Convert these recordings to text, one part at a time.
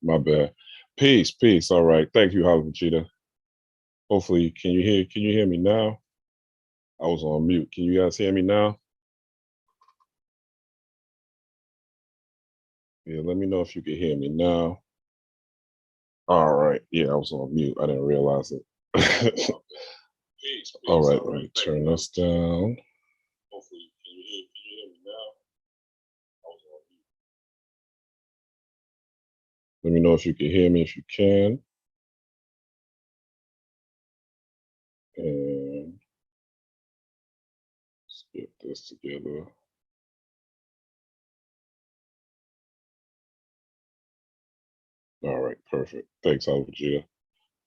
My bad. Peace, peace. All right. Thank you, Vegeta. Hopefully, can you hear me now? I was on mute. Can you guys hear me now? Yeah, let me know if you can hear me now. All right. Yeah, I was on mute. I didn't realize it. All right, let me turn this down. Hopefully, can you hear me now? I was on mute. Let me know if you can hear me if you can. And let's get this together. All right, perfect. Thanks, Vegeta.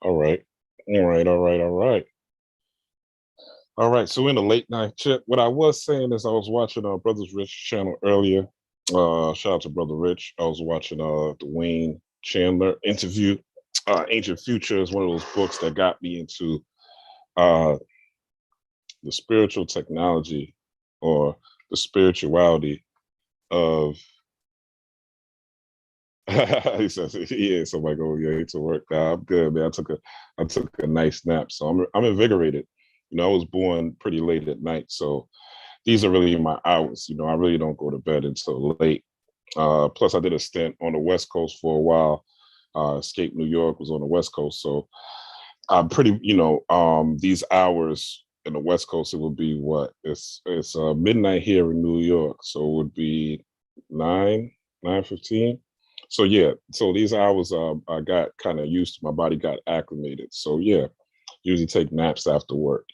All right. All right, all right, all right. All right, so in the late night chip, what I was saying is I was watching Brothers Rich channel earlier. Shout out to Brother Rich. I was watching the Wayne Chandler interview. Ancient Future is one of those books that got me into uh, the spiritual technology or the spirituality of. He says, "Yeah." So I'm like, "Oh yeah, to work. Nah, I'm good, man. I took a nice nap, so I'm invigorated. I was born pretty late at night, so these are really my hours. I really don't go to bed until late. Plus, I did a stint on the West Coast for a while. Escape New York was on the West Coast, so I'm pretty. These hours in the West Coast, it would be what? It's midnight here in New York, so it would be 9:15. So yeah, so these hours, I got kind of used to. My body got acclimated. So yeah, usually take naps after work.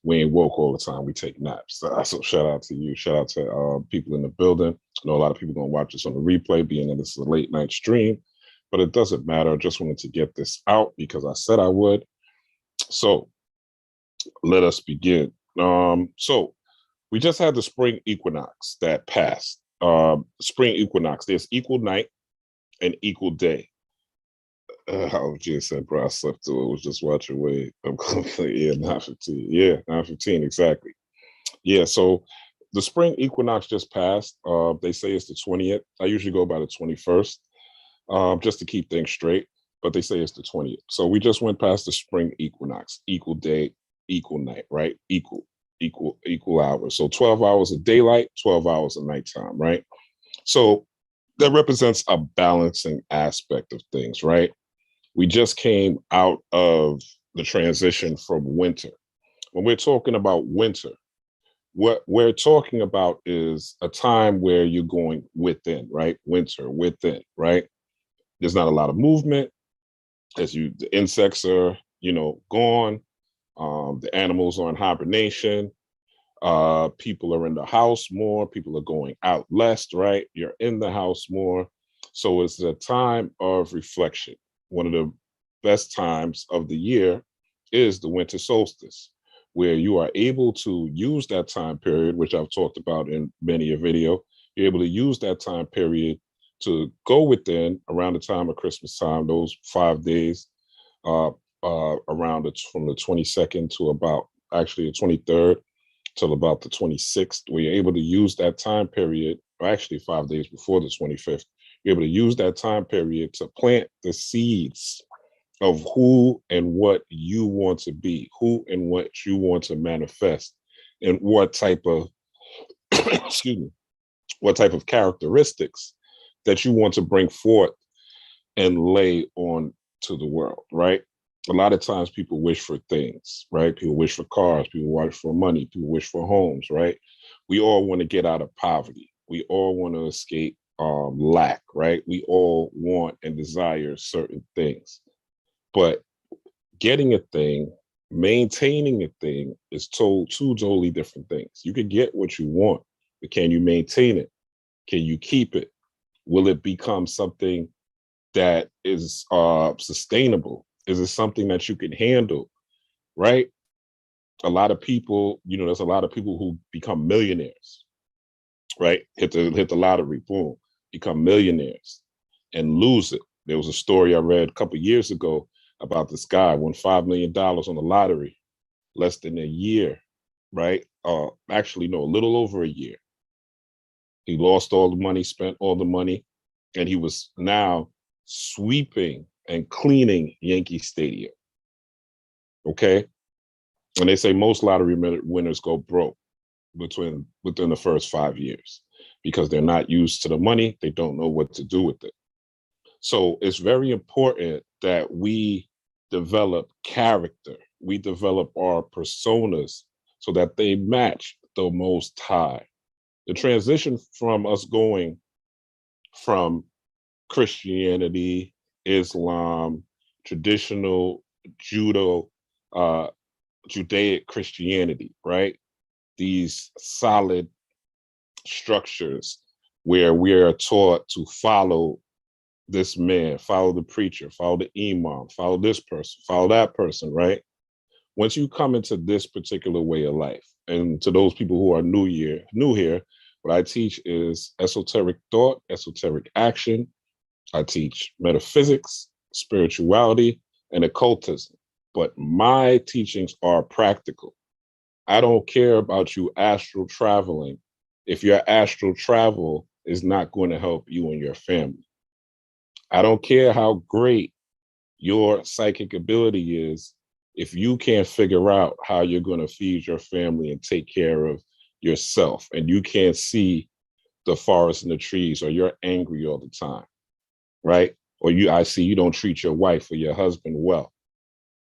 We ain't woke all the time. We take naps. So shout out to you. Shout out to people in the building. I know a lot of people gonna watch this on the replay, being that this is a late night stream, but it doesn't matter. I just wanted to get this out because I said I would. So let us begin. So we just had the spring equinox that passed. Spring equinox. There's equal night and equal day. I was just said, bro, I slept through it. Was just watching Wade. I'm yeah, 9:15. Yeah, 9:15 exactly. Yeah, so the spring equinox just passed. They say it's the 20th. I usually go by the 21st, just to keep things straight. But they say it's the 20th. So we just went past the spring equinox. Equal day, equal night, right? Equal hours. So 12 hours of daylight, 12 hours of nighttime, right? So that represents a balancing aspect of things, right? We just came out of the transition from winter. When we're talking about winter, what we're talking about is a time where you're going within, right? Winter, within, right? There's not a lot of movement the insects are, gone. The animals are in hibernation. People are in the house more. People are going out less, right? You're in the house more. So it's a time of reflection. One of the best times of the year is the winter solstice, where you are able to use that time period, which I've talked about in many a video. You're able to use that time period to go within around the time of Christmas time, those 5 days, uh, from the 22nd to about actually the 23rd till about the 26th, where you're able to use that time period, or actually 5 days before the 25th, you're able to use that time period to plant the seeds of who and what you want to be, who and what you want to manifest, and what type of, excuse me, what type of characteristics that you want to bring forth and lay on to the world, right? A lot of times people wish for things, right? People wish for cars, people wish for money, people wish for homes, right? We all want to get out of poverty. We all want to escape lack, right? We all want and desire certain things. But getting a thing, maintaining a thing is two totally different things. You can get what you want, but can you maintain it? Can you keep it? Will it become something that is sustainable? Is it something that you can handle? Right? A lot of people, there's a lot of people who become millionaires, right? Hit the lottery, boom, become millionaires and lose it. There was a story I read a couple of years ago about this guy won $5 million on the lottery, less than a year, right? Actually, no, a little over a year. He lost all the money, spent all the money, and he was now sweeping and cleaning Yankee Stadium. Okay. And they say most lottery winners go broke within the first 5 years because they're not used to the money. They don't know what to do with it. So it's very important that we develop character. We develop our personas so that they match the Most High. The transition from us going from Christianity, Islam, traditional Judaic Christianity, right? These solid structures where we are taught to follow this man, follow the preacher, follow the imam, follow this person, follow that person, right? Once you come into this particular way of life, and to those people who are new here, what I teach is esoteric thought, esoteric action. I teach metaphysics, spirituality, and occultism. But my teachings are practical. I don't care about you astral traveling if your astral travel is not going to help you and your family. I don't care how great your psychic ability is if you can't figure out how you're going to feed your family and take care of yourself, and you can't see the forest and the trees, or you're angry all the time, right? Or I see you don't treat your wife or your husband well.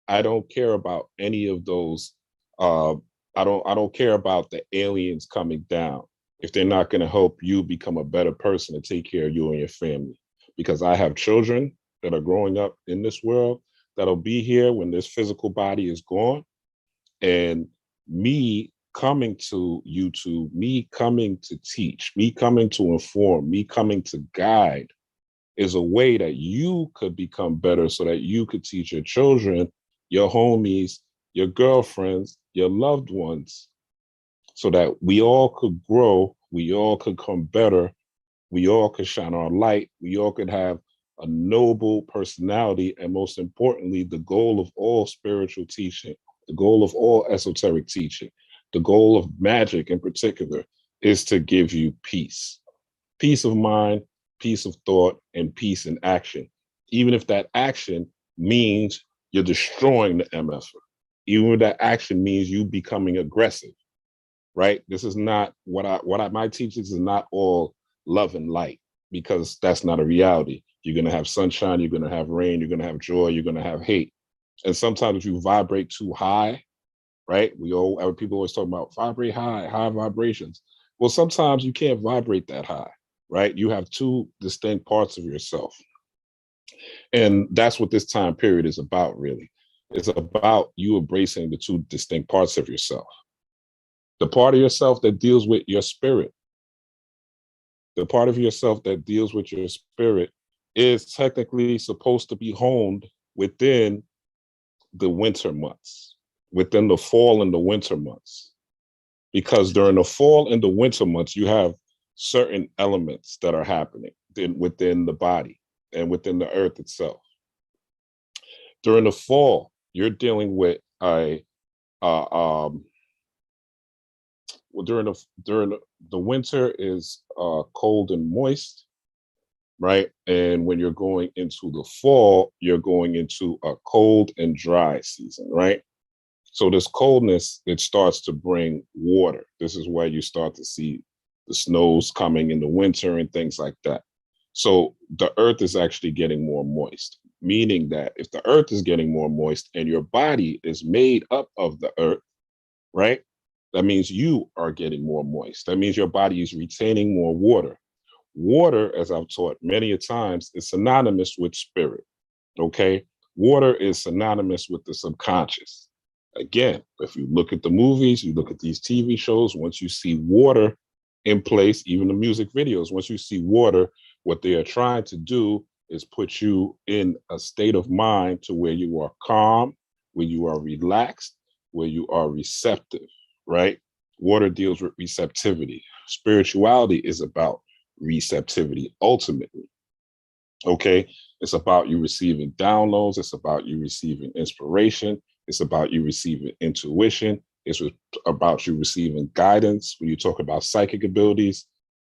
I don't care about any of those. I don't care about the aliens coming down if they're not going to help you become a better person and take care of you and your family. Because I have children that are growing up in this world that'll be here when this physical body is gone. And me coming to YouTube, me coming to teach, me coming to inform, me coming to guide is a way that you could become better so that you could teach your children, your homies, your girlfriends, your loved ones, so that we all could grow, we all could come better, we all could shine our light, we all could have a noble personality, and most importantly, the goal of all spiritual teaching, the goal of all esoteric teaching, the goal of magic in particular, is to give you peace. Peace of mind, peace of thought, and peace in action. Even if that action means you're destroying the MF, even if that action means you becoming aggressive, right? This is not my teachings is not all love and light, because that's not a reality. You're going to have sunshine, you're going to have rain, you're going to have joy, you're going to have hate. And sometimes if you vibrate too high, right? People always talk about vibrate high vibrations. Well, sometimes you can't vibrate that high, right? You have two distinct parts of yourself. And that's what this time period is about, really. It's about you embracing the two distinct parts of yourself. The part of yourself that deals with your spirit, the part of yourself that deals with your spirit is technically supposed to be honed within the winter months, within the fall and the winter months. Because during the fall and the winter months, you have certain elements that are happening within the body and within the earth itself. During the fall, you're dealing with during the winter is cold and moist, right? And when you're going into the fall, you're going into a cold and dry season, right? So this coldness, it starts to bring water. This is where you start to see the snows coming in the winter and things like that. So the earth is actually getting more moist, meaning that if the earth is getting more moist and your body is made up of the earth, right? That means you are getting more moist. That means your body is retaining more water. Water, as I've taught many a times, is synonymous with spirit, okay? Water is synonymous with the subconscious. Again, if you look at the movies, you look at these TV shows, once you see water in place, even the music videos, once you see water, what they are trying to do is put you in a state of mind to where you are calm, where you are relaxed, where you are receptive, right? Water deals with receptivity. Spirituality is about receptivity, ultimately. Okay? It's about you receiving downloads. It's about you receiving inspiration. It's about you receiving intuition. It's about you receiving guidance. When you talk about psychic abilities,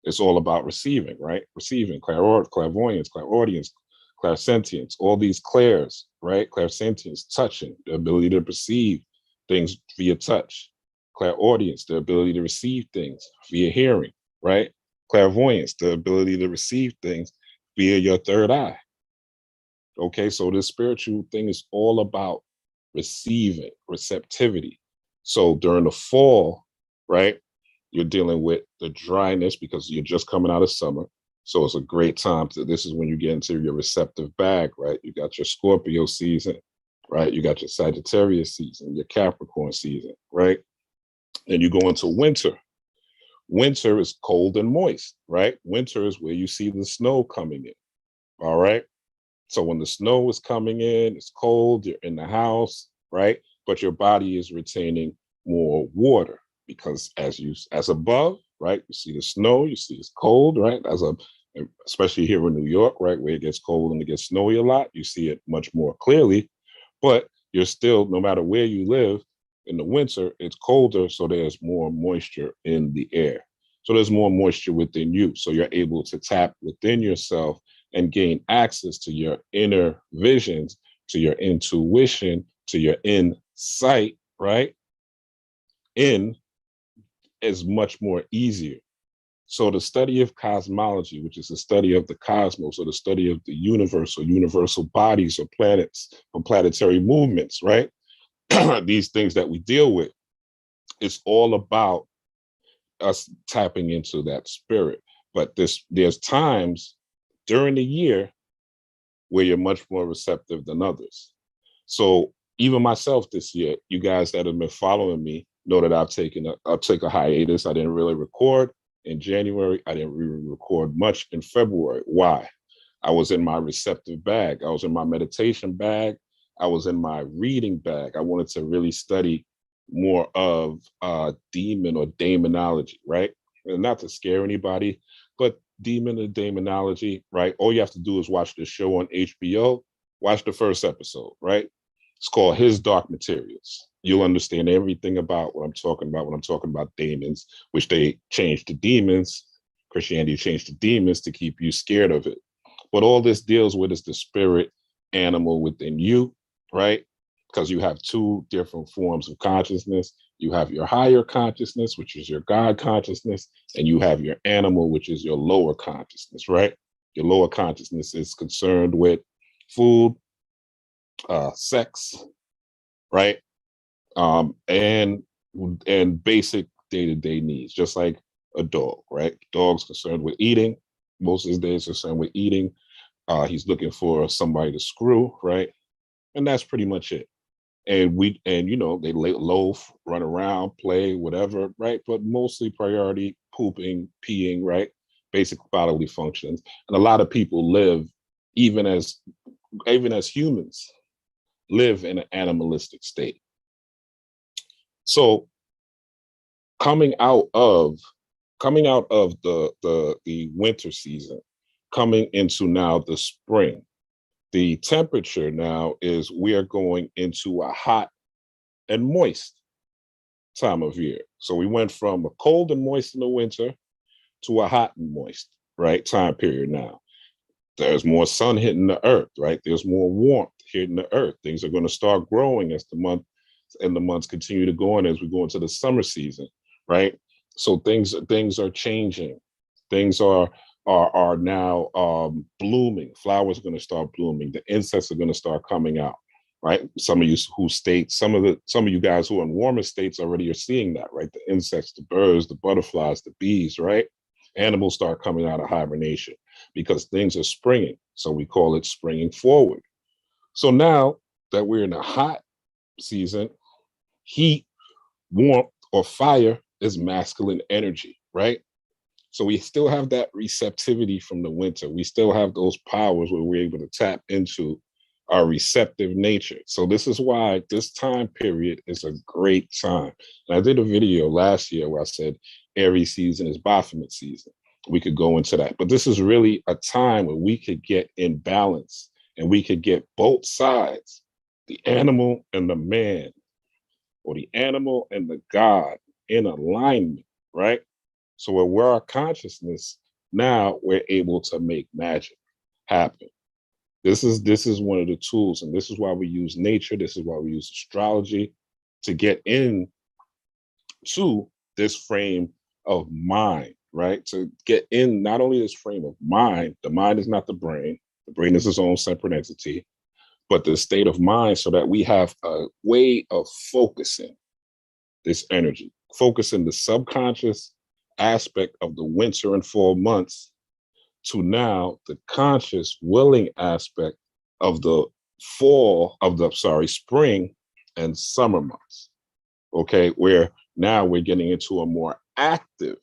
it's all about receiving, right? Receiving, clairvoyance, clairaudience, clairsentience, all these clairs, right? Clairsentience, touching, the ability to perceive things via touch. Clairaudience, the ability to receive things via hearing, right? Clairvoyance, the ability to receive things via your third eye. Okay, so this spiritual thing is all about receiving, receptivity. So during the fall, right, you're dealing with the dryness because you're just coming out of summer. So it's a great time to, this is when you get into your receptive bag, right? You got your Scorpio season, right? You got your Sagittarius season, your Capricorn season, right? And you go into winter. Winter is cold and moist, right? Winter is where you see the snow coming in, all right? So when the snow is coming in, it's cold, you're in the house, right? But your body is retaining more water because as above, right? You see the snow, you see it's cold, right? Especially here in New York, right? Where it gets cold and it gets snowy a lot, you see it much more clearly, but you're still, no matter where you live, in the winter, it's colder, so there's more moisture in the air. So there's more moisture within you. So you're able to tap within yourself and gain access to your inner visions, to your intuition, to your insight, right? In is much more easier. So the study of cosmology, which is the study of the cosmos or the study of the universe or universal bodies or planets or planetary movements, right? These things that we deal with, it's all about us tapping into that spirit. But there's times during the year where you're much more receptive than others. So even myself this year, you guys that have been following me know that I'll take a hiatus. I didn't really record in January. I didn't really record much in February. Why? I was in my receptive bag. I was in my meditation bag. I was in my reading bag. I wanted to really study more of demon or demonology, right? And not to scare anybody, but demon and demonology, right? All you have to do is watch the show on HBO, watch the first episode, right? It's called His Dark Materials. You'll understand everything about what I'm talking about when I'm talking about demons, which they changed to demons. Christianity changed to demons to keep you scared of it. But all this deals with is the spirit animal within you, right? Because you have two different forms of consciousness. You have your higher consciousness, which is your God consciousness, and you have your animal, which is your lower consciousness, right? Your lower consciousness is concerned with food, sex, right? And basic day-to-day needs, just like a dog, right? Dog's concerned with eating. Most of his days concerned with eating. He's looking for somebody to screw, right? And that's pretty much it. And they loaf, run around, play, whatever, right? But mostly priority pooping, peeing, right? Basic bodily functions. And a lot of people live, even as humans, live in an animalistic state. So coming out of the winter season, coming into now the spring, the temperature now is we are going into a hot and moist time of year. So we went from a cold and moist in the winter to a hot and moist, right, time period now. There's more sun hitting the earth, right? There's more warmth hitting the earth. Things are going to start growing as the months continue to go on as we go into the summer season, right? So things are changing. Things are now blooming. Flowers are going to start blooming. The insects are going to start coming out, right? Some of you guys who are in warmer states already are seeing that, right? The insects, the birds, the butterflies, the bees, right? Animals start coming out of hibernation because things are springing. So we call it springing forward. So now that we're in a hot season, heat, warmth, or fire is masculine energy, right? So we still have that receptivity from the winter. We still have those powers where we're able to tap into our receptive nature. So this is why this time period is a great time. And I did a video last year where I said Aries season is Baphomet season. We could go into that. But this is really a time where we could get in balance and we could get both sides, the animal and the man, or the animal and the God in alignment, right? So where we're our consciousness, now we're able to make magic happen. This is one of the tools, and this is why we use nature. This is why we use astrology to get in to this frame of mind, right? To get in not only this frame of mind, the mind is not the brain is its own separate entity, but the state of mind so that we have a way of focusing this energy, focusing the subconscious aspect of the winter and fall months to now the conscious willing aspect of the spring and summer months. Okay, where now we're getting into a more active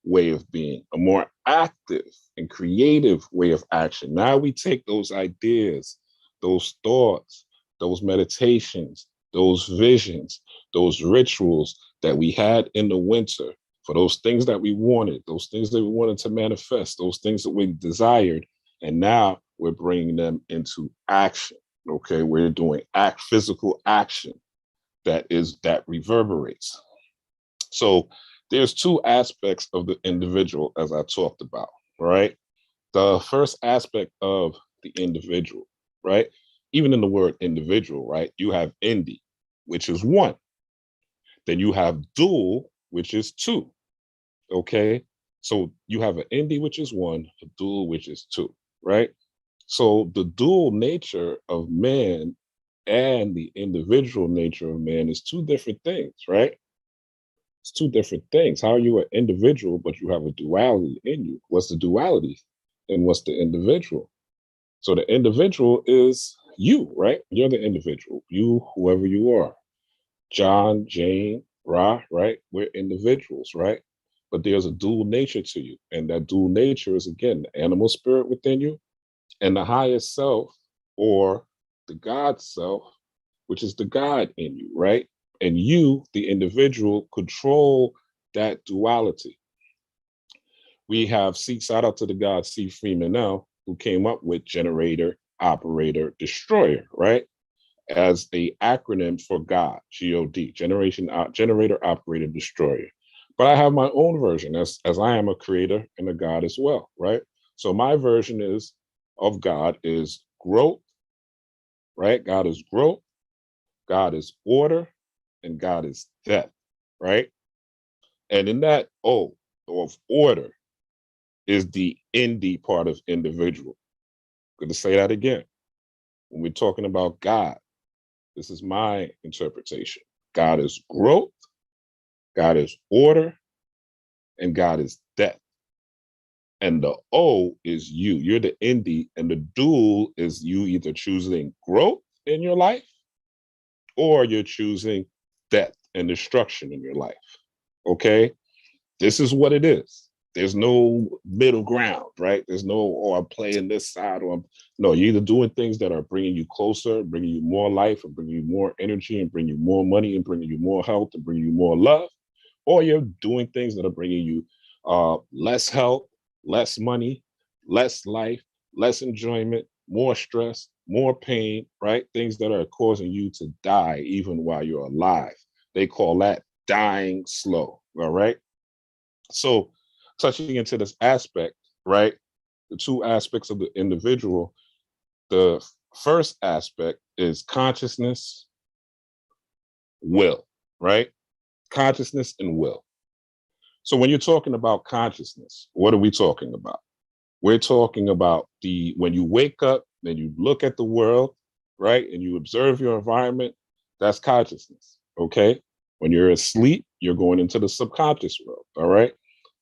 way of being, a more active and creative way of action. Now we take those ideas, those thoughts, those meditations, those visions, those rituals that we had in the winter for those things that we wanted, those things that we wanted to manifest, those things that we desired, and now we're bringing them into action. Okay, we're doing physical action that reverberates. So there's two aspects of the individual, as I talked about, right? The first aspect of the individual, right? Even in the word individual, right? You have indi, which is one. Then you have dual, which is two. Okay. So you have an indi, which is one, a dual, which is two, right? So the dual nature of man and the individual nature of man is two different things, right? It's two different things. How are you an individual, but you have a duality in you? What's the duality? And what's the individual? So the individual is you, right? You're the individual, you, whoever you are. John, Jane, Ra, right? We're individuals, right? But there's a dual nature to you. And that dual nature is, again, the animal spirit within you and the highest self, or the God self, which is the God in you, right? And you, the individual, control that duality. We have shout out to the god C. Freeman now, who came up with generator, operator, destroyer, right? As a acronym for God, God, generator, operator, destroyer. But I have my own version as I am a creator and a God as well, right? So my version of God is growth, right? God is growth, God is order, and God is death, right? And in that O of order is the indie part of individual. I'm going to say that again. When we're talking about God, this is my interpretation. God is growth, God is order, and God is death. And the O is you. You're the indie, and the dual is you either choosing growth in your life or you're choosing death and destruction in your life. Okay? This is what it is. There's no middle ground, right? There's no, oh, I'm playing this side, or no, you're either doing things that are bringing you closer, bringing you more life, and bringing you more energy, and bringing you more money, and bringing you more health, and bringing you more love, or you're doing things that are bringing you less health, less money, less life, less enjoyment, more stress, more pain, right? Things that are causing you to die even while you're alive. They call that dying slow, all right? So, touching into this aspect, right? The two aspects of the individual. The first aspect is consciousness, will, right? Consciousness and will. So, when you're talking about consciousness, what are we talking about? We're talking about when you wake up and you look at the world, right? And you observe your environment, that's consciousness, okay? When you're asleep, you're going into the subconscious world, all right?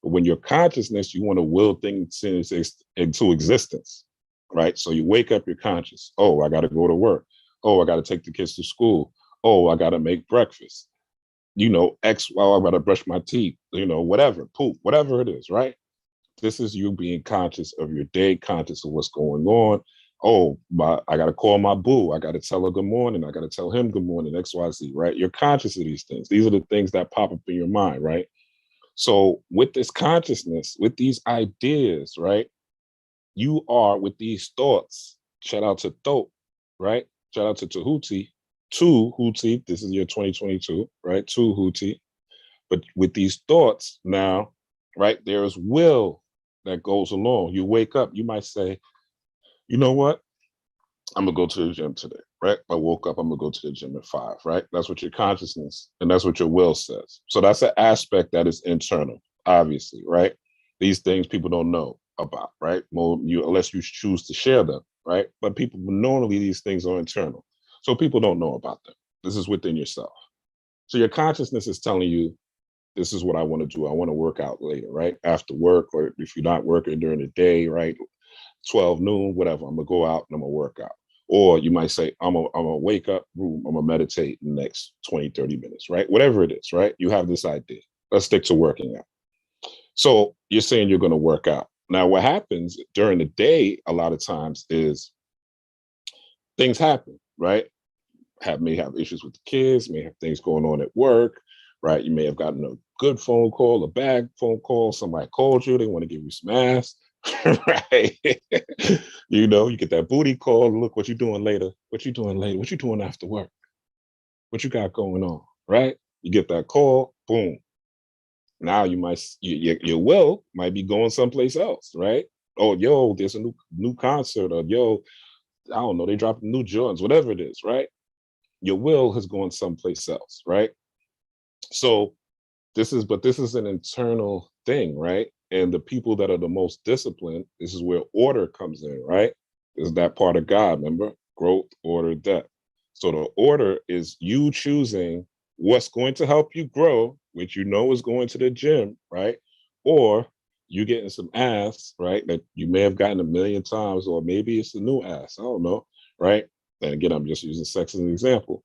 But when you're consciousness, you want to will things into existence, right? So you wake up, you're conscious. Oh, I got to go to work. Oh, I got to take the kids to school. Oh, I got to make breakfast. I got to brush my teeth, whatever, poop, whatever it is, right? This is you being conscious of your day, conscious of what's going on. Oh, I got to call my boo. I got to tell her good morning. I got to tell him good morning, XYZ, right? You're conscious of these things. These are the things that pop up in your mind, right? So with this consciousness, with these ideas, right? You are with these thoughts. Shout out to Thoth, right? Shout out to Tahuti, to Huti. This is your 2022, right? To Huti. But with these thoughts now, right, there's will that goes along. You wake up, you might say, you know what? I'm gonna go to the gym today, right? I woke up, I'm gonna go to the gym at 5, right? That's what your consciousness and that's what your will says. So that's an aspect that is internal, obviously, right? These things people don't know about, right? Well, unless you choose to share them, right? But people normally these things are internal. So people don't know about them. This is within yourself. So your consciousness is telling you, this is what I want to do. I want to work out later, right? After work, or if you're not working during the day, right? 12 noon, whatever. I'm gonna go out and I'm gonna work out. Or you might say, I'm gonna wake up, I'm gonna meditate in the next 20, 30 minutes, right? Whatever it is, right? You have this idea. Let's stick to working out. So you're saying you're gonna work out. Now, what happens during the day a lot of times is things happen, right? May have issues with the kids, may have things going on at work, right? You may have gotten a good phone call, a bad phone call, somebody called you, they want to give you some ass, right? You get that booty call, look what you doing later, what you doing later, what you doing after work, what you got going on, right? You get that call, boom. Now you might, your will might be going someplace else, right? Oh, yo, there's a new concert, or yo, I don't know, they dropping new joints, whatever it is, right? Your will has gone someplace else, right? So this is an internal thing, right? And the people that are the most disciplined, this is where order comes in, right? Is that part of God, remember? Growth, order, death. So the order is you choosing what's going to help you grow, which you know is going to the gym, right? Or you getting some ass, right? That you may have gotten a million times, or maybe it's a new ass. I don't know, right? And again, I'm just using sex as an example.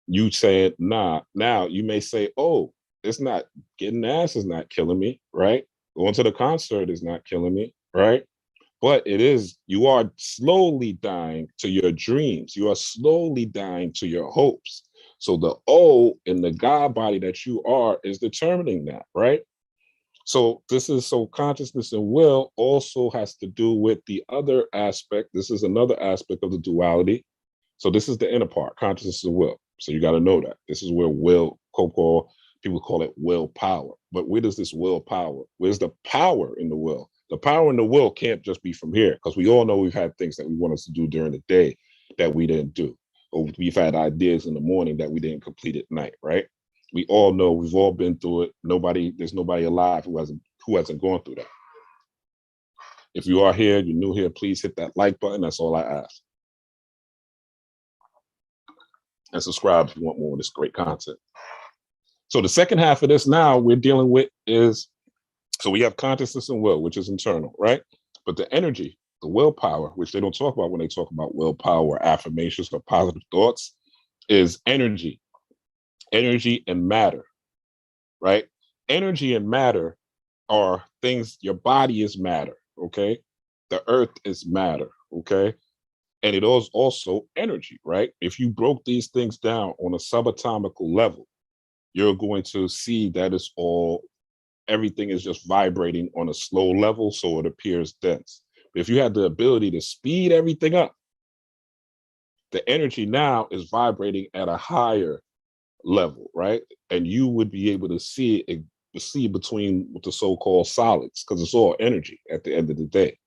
You saying, nah, now you may say, oh, it's not, getting ass is not killing me, right? Going to the concert is not killing me, right? But it is, you are slowly dying to your dreams. You are slowly dying to your hopes. So the O in the God body that you are is determining that, right? So consciousness and will also has to do with the other aspect. This is another aspect of the duality. So this is the inner part, consciousness and will. So you got to know that. This is where will, people call it willpower. But where does this willpower? Where's the power in the will? The power in the will can't just be from here, because we all know we've had things that we want us to do during the day that we didn't do. Or we've had ideas in the morning that we didn't complete at night, right? We all know, we've all been through it. There's nobody alive who hasn't gone through that. If you are here, you're new here, please hit that like button. That's all I ask. And subscribe if you want more of this great content. So the second half of this now we're dealing with is, so we have consciousness and will, which is internal, right? But the energy, the willpower, which they don't talk about when they talk about willpower or affirmations or positive thoughts, is energy, energy and matter, right? Energy and matter are things, your body is matter, okay? The earth is matter, okay? And it is also energy, right? If you broke these things down on a subatomical level, you're going to see that it's all, everything is just vibrating on a slow level, so it appears dense. But if you had the ability to speed everything up, the energy now is vibrating at a higher level, right? And you would be able to see it, see between the so-called solids, because it's all energy at the end of the day.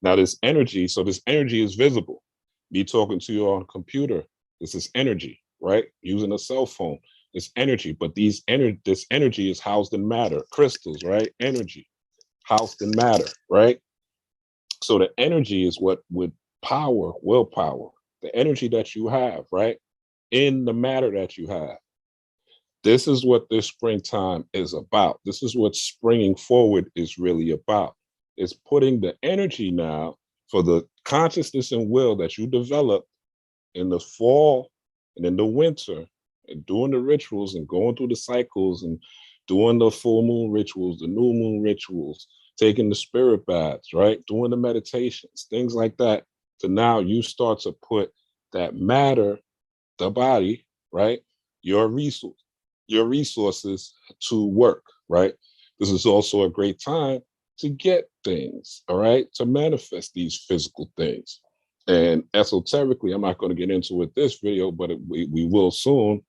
Now this energy, so this energy is visible. Me talking to you on a computer, this is energy, right? Using a cell phone, it's energy, but this energy is housed in matter, crystals, right? Energy, housed in matter, right? So the energy is what would power, willpower, the energy that you have, right? In the matter that you have. This is what this springtime is about. This is what springing forward is really about. It's putting the energy now for the consciousness and will that you develop in the fall and in the winter, and doing the rituals and going through the cycles and doing the full moon rituals, the new moon rituals, taking the spirit baths, right? Doing the meditations, things like that. So now you start to put that matter, the body, right? Your resources to work, right? This is also a great time to get things, all right? To manifest these physical things. And esoterically, I'm not going to get into it this video, but we will soon.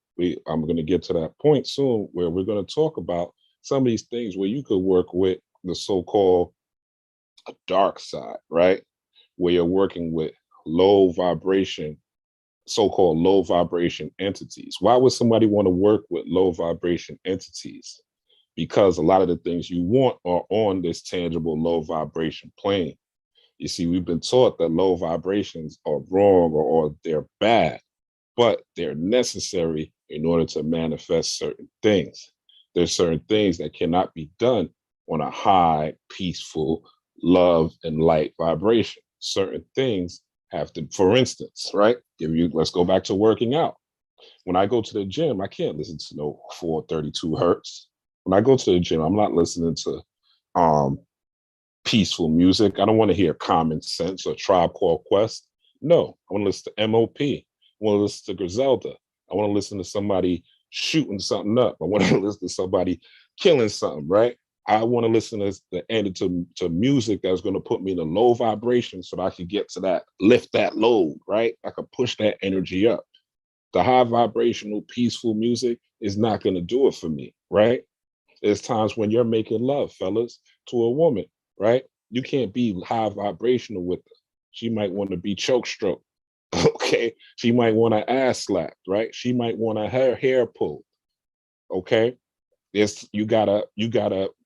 I'm going to get to that point soon where we're going to talk about some of these things where you could work with the so-called dark side, right? Where you're working with low vibration, so-called low vibration entities. Why would somebody want to work with low vibration entities? Because a lot of the things you want are on this tangible low vibration plane. You see, we've been taught that low vibrations are wrong or they're bad, but they're necessary in order to manifest certain things. There's certain things that cannot be done on a high, peaceful, love and light vibration. Certain things have to, for instance, right? Let's go back to working out. When I go to the gym, I can't listen to no 432 hertz. When I go to the gym, I'm not listening to peaceful music. I don't want to hear Common Sense or Tribe Called Quest. No, I want to listen to MOP. I want to listen to Griselda. I want to listen to somebody shooting something up. I want to listen to somebody killing something, right? I want to listen to music that's going to put me in a low vibration so that I can get to that, lift that load, right? I can push that energy up. The high vibrational, peaceful music is not going to do it for me, right? There's times when you're making love, fellas, to a woman, right? You can't be high vibrational with her. She might want to be choke stroke. Okay. She might want to ass slapped, right? She might want her hair pulled. Okay. You gotta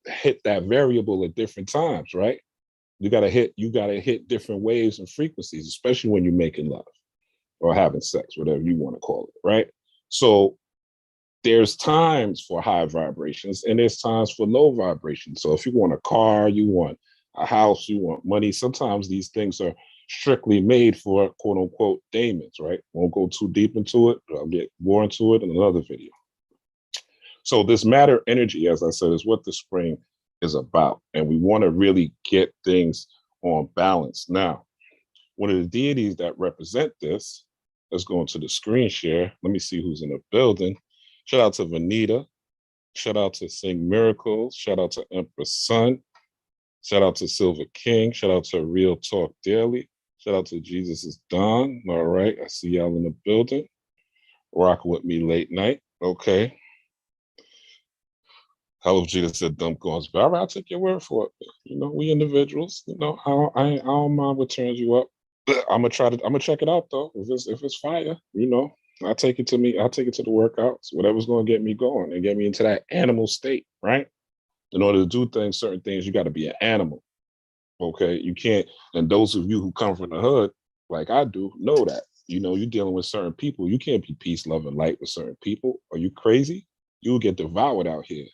hit that variable at different times, right? You gotta hit different waves and frequencies, especially when you're making love or having sex, whatever you want to call it, right? So there's times for high vibrations and there's times for low vibrations. So if you want a car, you want a house, you want money, sometimes these things are strictly made for quote unquote demons, right? Won't go too deep into it, but I'll get more into it in another video. So this matter energy, as I said, is what the spring is about. And we want to really get things on balance. Now, one of the deities that represent this, let's go into the screen share. Let me see who's in the building. Shout out to Vanita. Shout out to Sing Miracles. Shout out to Empress Sun. Shout out to Silver King. Shout out to Real Talk Daily. Shout out to Jesus is Don. All right, I see y'all in the building. Rocking with me late night. Okay. Hello, Jesus said dumb guns. But all right, I'll take your word for it. You know, we individuals. You know, I don't mind what turns you up. I'm gonna check it out though. If it's fire, you know, I'll take it to the workouts, whatever's gonna get me going and get me into that animal state, right? In order to do certain things, you gotta be an animal. Okay. You can't, and those of you who come from the hood, like I do, know that. You know, you're dealing with certain people. You can't be peace, love, and light with certain people. Are you crazy? You'll get devoured out here.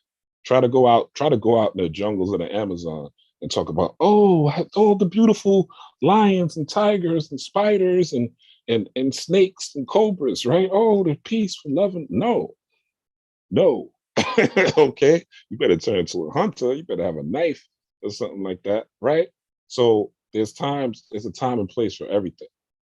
Try to go out in the jungles of the Amazon and talk about, oh, the beautiful lions and tigers and spiders and snakes and cobras, right? Oh, the peaceful, loving. No. Okay. You better turn into a hunter. You better have a knife or something like that, right? So there's a time and place for everything.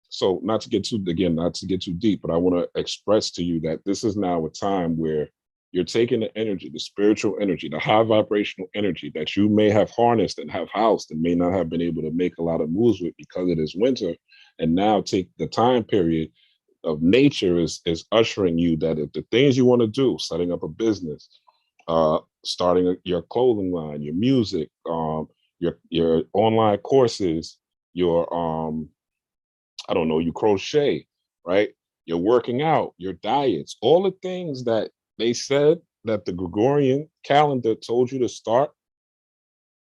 So not to get too deep, but I want to express to you that this is now a time where you're taking the energy, the spiritual energy, the high vibrational energy that you may have harnessed and have housed and may not have been able to make a lot of moves with because it is winter. And now take the time period of nature is ushering you that if the things you want to do, setting up a business, starting your clothing line, your music, your online courses, your I don't know, you crochet, right? You're working out, your diets, all the things that they said that the Gregorian calendar told you to start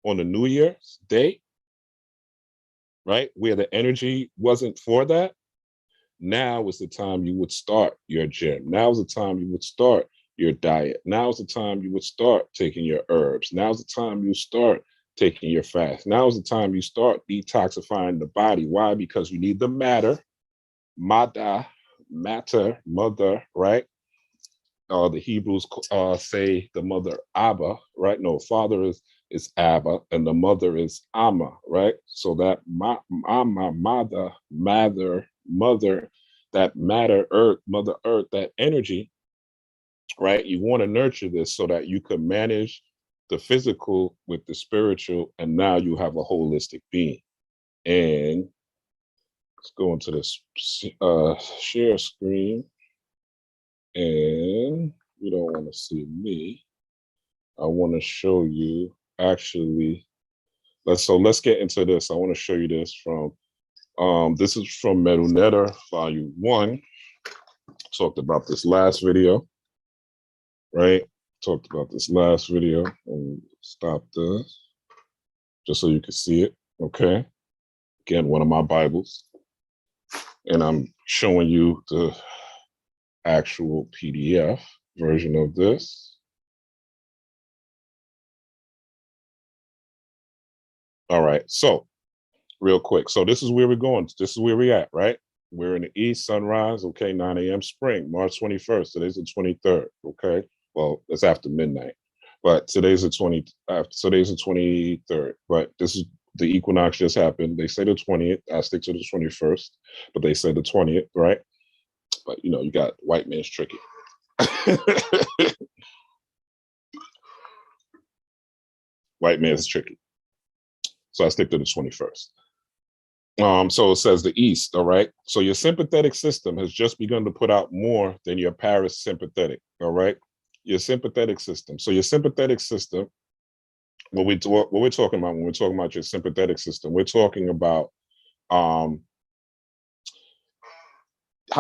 on the New Year's day, right? Where the energy wasn't for that. Now is the time you would start your gym. Now is the time you would start your diet. Now is the time you would start taking your herbs. Now is the time you start taking your fast. Now is the time you start detoxifying the body. Why? Because you need the matter, matter, mother, right? The Hebrews say the mother Abba, right? No, father is Abba, and the mother is Amma, right? So that Amma, mother, that matter, earth, mother earth, that energy, right? You want to nurture this so that you can manage the physical with the spiritual, and now you have a holistic being. And let's go into this share screen. And you don't want to see me. I want to show you actually. Let's get into this. I want to show you this from This is from Medunetter, Volume 1. Talked about this last video, right? Talked about this last video. And stop this, just so you can see it, okay? Again, one of my Bibles. And I'm showing you the actual PDF version of this. All right, so real quick. So this is where we're going. This is where we're at, right? We're in the east, sunrise, okay, 9 a.m. spring, March 21st. Today's the 23rd, okay? Well, it's after midnight, but today's the 23rd. But this is the equinox just happened. They say the 20th. I stick to the 21st, but they say the 20th, right? But you know, you got white man's tricky. White man's tricky. So I stick to the 21st. So it says the East, all right? So your sympathetic system has just begun to put out more than your parasympathetic, all right? Your sympathetic system. So your sympathetic system, what we're talking about when we're talking about your sympathetic system, we're talking about how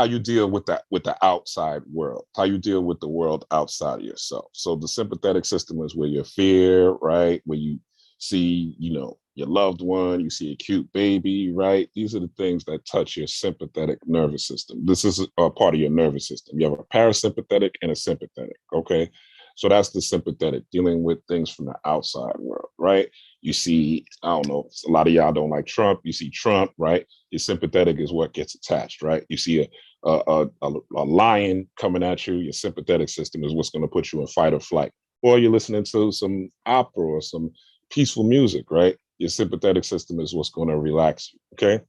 you deal with the outside world, how you deal with the world outside of yourself. So the sympathetic system is where your fear, right? Where you see, you know, your loved one, you see a cute baby, right? These are the things that touch your sympathetic nervous system. This is a part of your nervous system. You have a parasympathetic and a sympathetic, okay? So that's the sympathetic, dealing with things from the outside world, right? You see, I don't know, a lot of y'all don't like Trump. You see Trump, right? Your sympathetic is what gets attached, right? You see a lion coming at you, your sympathetic system is what's going to put you in fight or flight. Or you're listening to some opera or some peaceful music, right? Your sympathetic system is what's going to relax you, okay?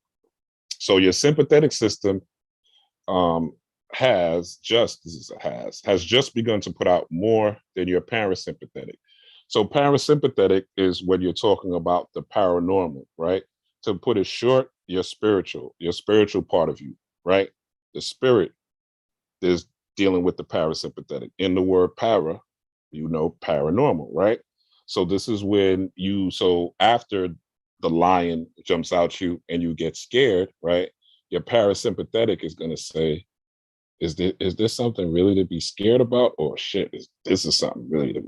So your sympathetic system has just begun to put out more than your parasympathetic. So parasympathetic is when you're talking about the paranormal, right? To put it short, your spiritual part of you, right? The spirit is dealing with the parasympathetic. In the word para, you know, paranormal, right? So this is when so after the lion jumps out you and you get scared, right? Your parasympathetic is going to say, is this something really to be scared about? Or shit, this is something really to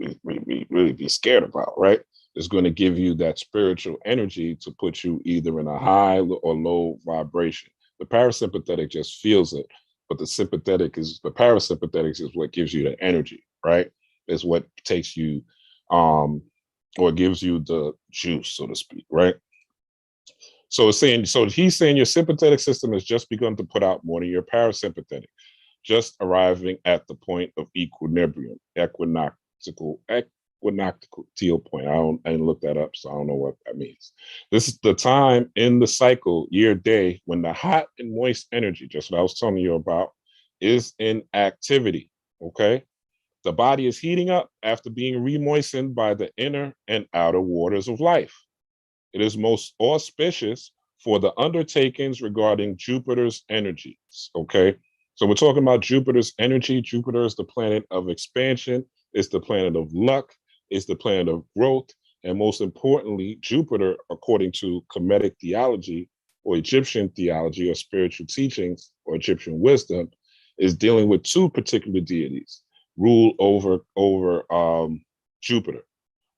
really be scared about, right? It's going to give you that spiritual energy to put you either in a high or low vibration. The parasympathetic just feels it, but the parasympathetic is what gives you the energy, right? Is what takes you, or gives you the juice, so to speak, right? So he's saying your sympathetic system has just begun to put out more than your parasympathetic, just arriving at the point of equilibrium, equinoctial point. I didn't look that up, so I don't know what that means. This is the time in the cycle, year, day, when the hot and moist energy, just what I was telling you about, is in activity, okay? The body is heating up after being remoistened by the inner and outer waters of life. It is most auspicious for the undertakings regarding Jupiter's energies, okay? So we're talking about Jupiter's energy. Jupiter is the planet of expansion. It's the planet of luck. It's the planet of growth. And most importantly, Jupiter, according to Kemetic theology or Egyptian theology or spiritual teachings or Egyptian wisdom, is dealing with two particular deities rule over Jupiter.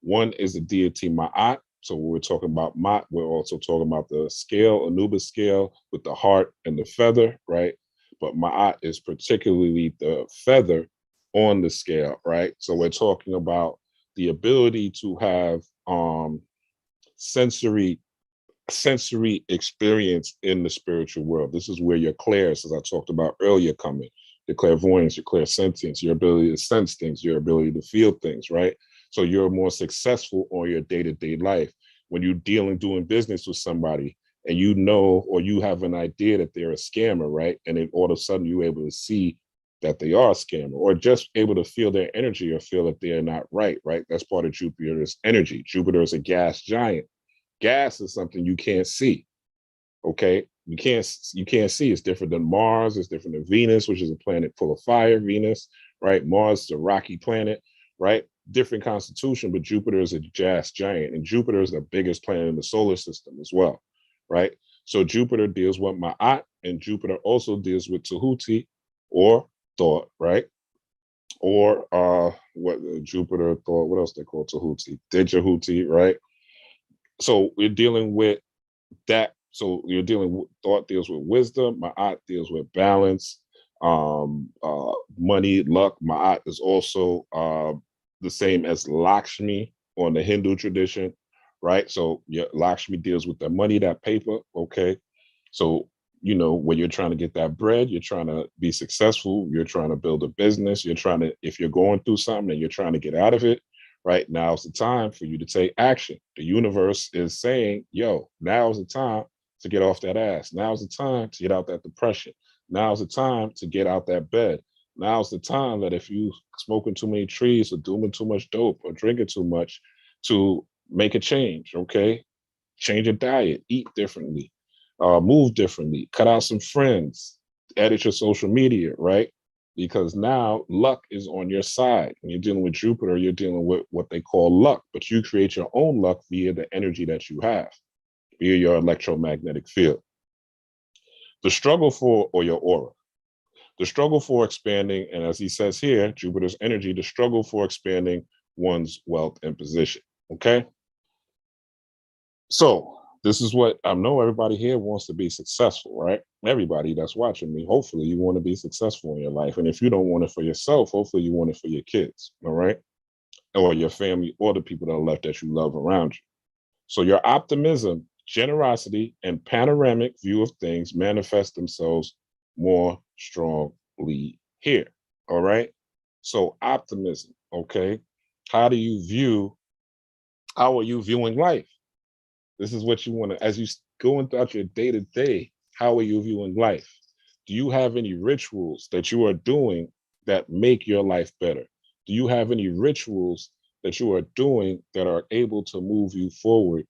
One is the deity Ma'at. So when we're talking about Ma'at, we're also talking about the scale, Anubis scale, with the heart and the feather, right? But Ma'at is particularly the feather on the scale, right? So we're talking about the ability to have sensory experience in the spiritual world. This is where your clairs, as I talked about earlier, come in. Your clairvoyance, your clairsentience, your ability to sense things, your ability to feel things, right? So you're more successful on your day-to-day life. When you're doing business with somebody and you know, or you have an idea that they're a scammer, right? And then all of a sudden you're able to see that they are a scammer, or just able to feel their energy or feel that they're not right? That's part of Jupiter's energy. Jupiter is a gas giant. Gas is something you can't see. Okay, you can't see. It's different than Mars. It's different than Venus, which is a planet full of fire. Venus, right? Mars is a rocky planet, right? Different constitution, but Jupiter is a gas giant, and Jupiter is the biggest planet in the solar system as well, right? So Jupiter deals with Ma'at, and Jupiter also deals with Tahuti, or thought, right? Or what Jupiter thought, what else they call Tahuti? Dijahuti, right? So we're dealing with that. So you're dealing with thought deals with wisdom, Ma'at deals with balance, money, luck. Ma'at is also the same as Lakshmi on the Hindu tradition, right? So yeah, Lakshmi deals with the money, that paper, okay? So, when you're trying to get that bread, you're trying to be successful, you're trying to build a business, you're trying to, if you're going through something and you're trying to get out of it, right? Now's the time for you to take action. The universe is saying, yo, now's the time to get off that ass. Now's the time to get out that depression. Now's the time to get out that bed. Now's the time that if you smoking too many trees or doing too much dope or drinking too much, to make a change, okay? Change your diet, eat differently, move differently, cut out some friends, edit your social media, right? Because now luck is on your side. When you're dealing with Jupiter, you're dealing with what they call luck, but you create your own luck via the energy that you have, via your electromagnetic field. The struggle for, or your aura, the struggle for expanding, and as he says here, Jupiter's energy, the struggle for expanding one's wealth and position, okay? So this is what I know everybody here wants to be successful, right? Everybody that's watching me, hopefully you want to be successful in your life. And if you don't want it for yourself, hopefully you want it for your kids, all right? Or your family, or the people that are left that you love around you. So your optimism, generosity, and panoramic view of things manifest themselves more strongly here, all right? So optimism, okay? How do you view, how are you viewing life? This is what you want to, as you going throughout your day to day, how are you viewing life? Do you have any rituals that you are doing that make your life better? Do you have any rituals that you are doing that are able to move you forward?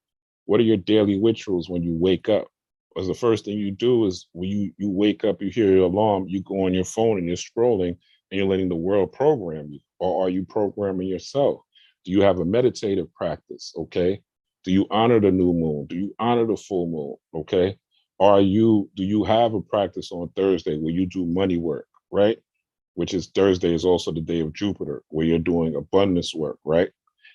What are your daily rituals when you wake up? Because the first thing you do is when you wake up, you hear your alarm, you go on your phone and you're scrolling and you're letting the world program you. Or are you programming yourself? Do you have a meditative practice? Okay. Do you honor the new moon? Do you honor the full moon? Okay. Do you have a practice on Thursday where you do money work, right? Which is Thursday is also the day of Jupiter, where you're doing abundance work, right?